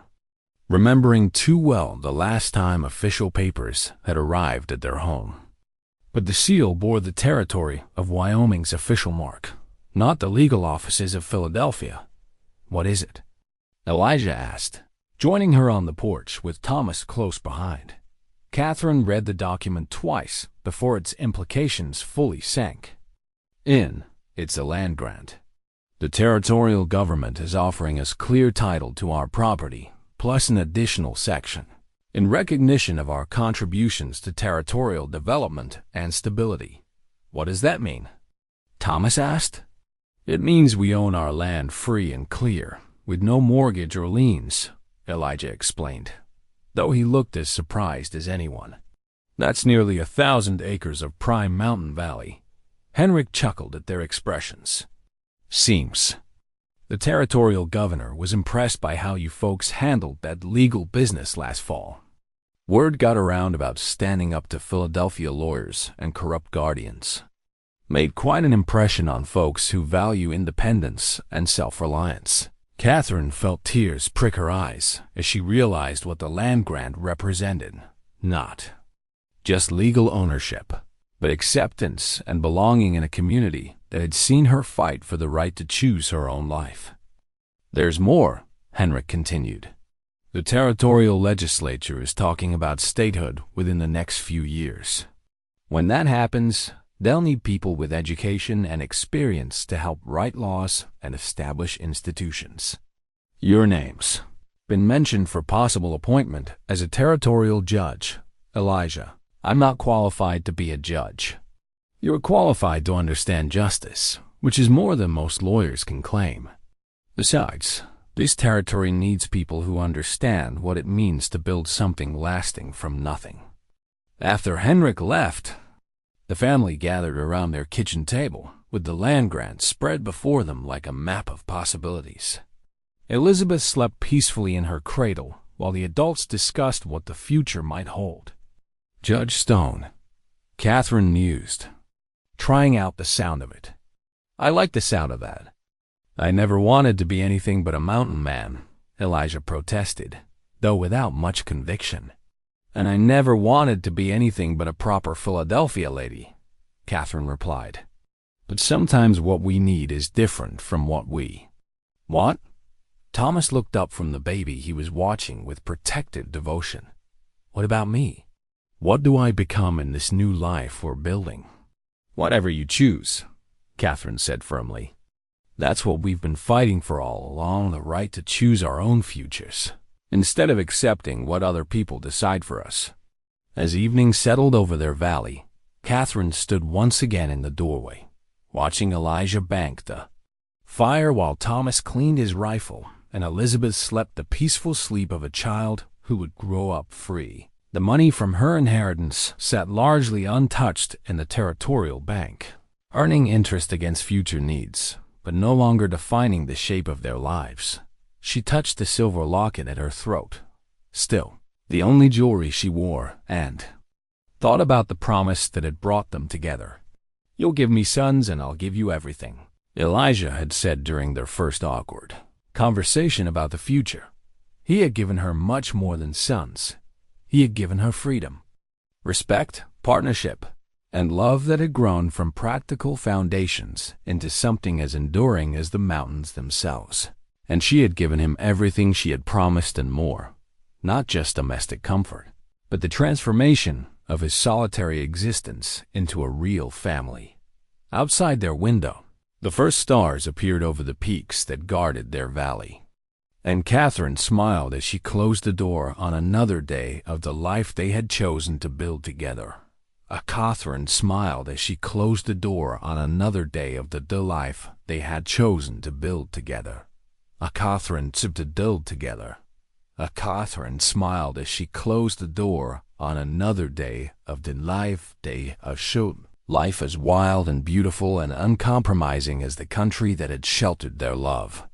remembering too well the last time official papers had arrived at their home. But the seal bore the territory of Wyoming's official mark, not the legal offices of Philadelphia. "What is it?" Elijah asked, joining her on the porch with Thomas close behind. Catherine read the document twice before its implications fully sank. It's a land grant. The territorial government is offering us clear title to our property, plus an additional section, in recognition of our contributions to territorial development and stability. "What does that mean?" Thomas asked. "It means we own our land free and clear, with no mortgage or liens," Elijah explained, though he looked as surprised as anyone. "That's nearly 1,000 acres of prime mountain valley." Henrik chuckled at their expressions. "Seems." The territorial governor was impressed by how you folks handled that legal business last fall. Word got around about standing up to Philadelphia lawyers and corrupt guardians. Made quite an impression on folks who value independence and self-reliance. Catherine felt tears prick her eyes as she realized what the land grant represented. Not just legal ownership, but acceptance and belonging in a community that had seen her fight for the right to choose her own life. "There's more," Henrik continued. "The territorial legislature is talking about statehood within the next few years. When that happens, they'll need people with education and experience to help write laws and establish institutions. Your name's been mentioned for possible appointment as a territorial judge, Elijah. I'm not qualified to be a judge. You're qualified to understand justice, which is more than most lawyers can claim. Besides, this territory needs people who understand what it means to build something lasting from nothing." After Henrik left, the family gathered around their kitchen table, with the land grant spread before them like a map of possibilities. Elizabeth slept peacefully in her cradle while the adults discussed what the future might hold. "Judge Stone," Catherine mused, trying out the sound of it. "I like the sound of that." "I never wanted to be anything but a mountain man," Elijah protested, though without much conviction. "And I never wanted to be anything but a proper Philadelphia lady," Catherine replied. "But sometimes what we need is different from what we..." "What?" Thomas looked up from the baby he was watching with protective devotion. "What about me? What do I become in this new life we're building?" "Whatever you choose," Catherine said firmly. That's what we've been fighting for all along, the right to choose our own futures, instead of accepting what other people decide for us. As evening settled over their valley, Catherine stood once again in the doorway, watching Elijah bank the fire while Thomas cleaned his rifle and Elizabeth slept the peaceful sleep of a child who would grow up free. The money from her inheritance sat largely untouched in the territorial bank, earning interest against future needs, but no longer defining the shape of their lives. She touched the silver locket at her throat, still the only jewelry she wore, and thought about the promise that had brought them together. "You'll give me sons and I'll give you everything," Elijah had said during their first awkward conversation about the future. He had given her much more than sons. He had given her freedom, respect, partnership, and love that had grown from practical foundations into something as enduring as the mountains themselves. And she had given him everything she had promised and more, not just domestic comfort, but the transformation of his solitary existence into a real family. Outside their window, the first stars appeared over the peaks that guarded their valley. And Catherine smiled as she closed the door on another day of the life they had chosen to build together. Catherine smiled as she closed the door on another day of the life they had chosen to build together. Catherine to build together. Catherine smiled as she closed the door on another day of the life they showed. Life as wild and beautiful and uncompromising as the country that had sheltered their love.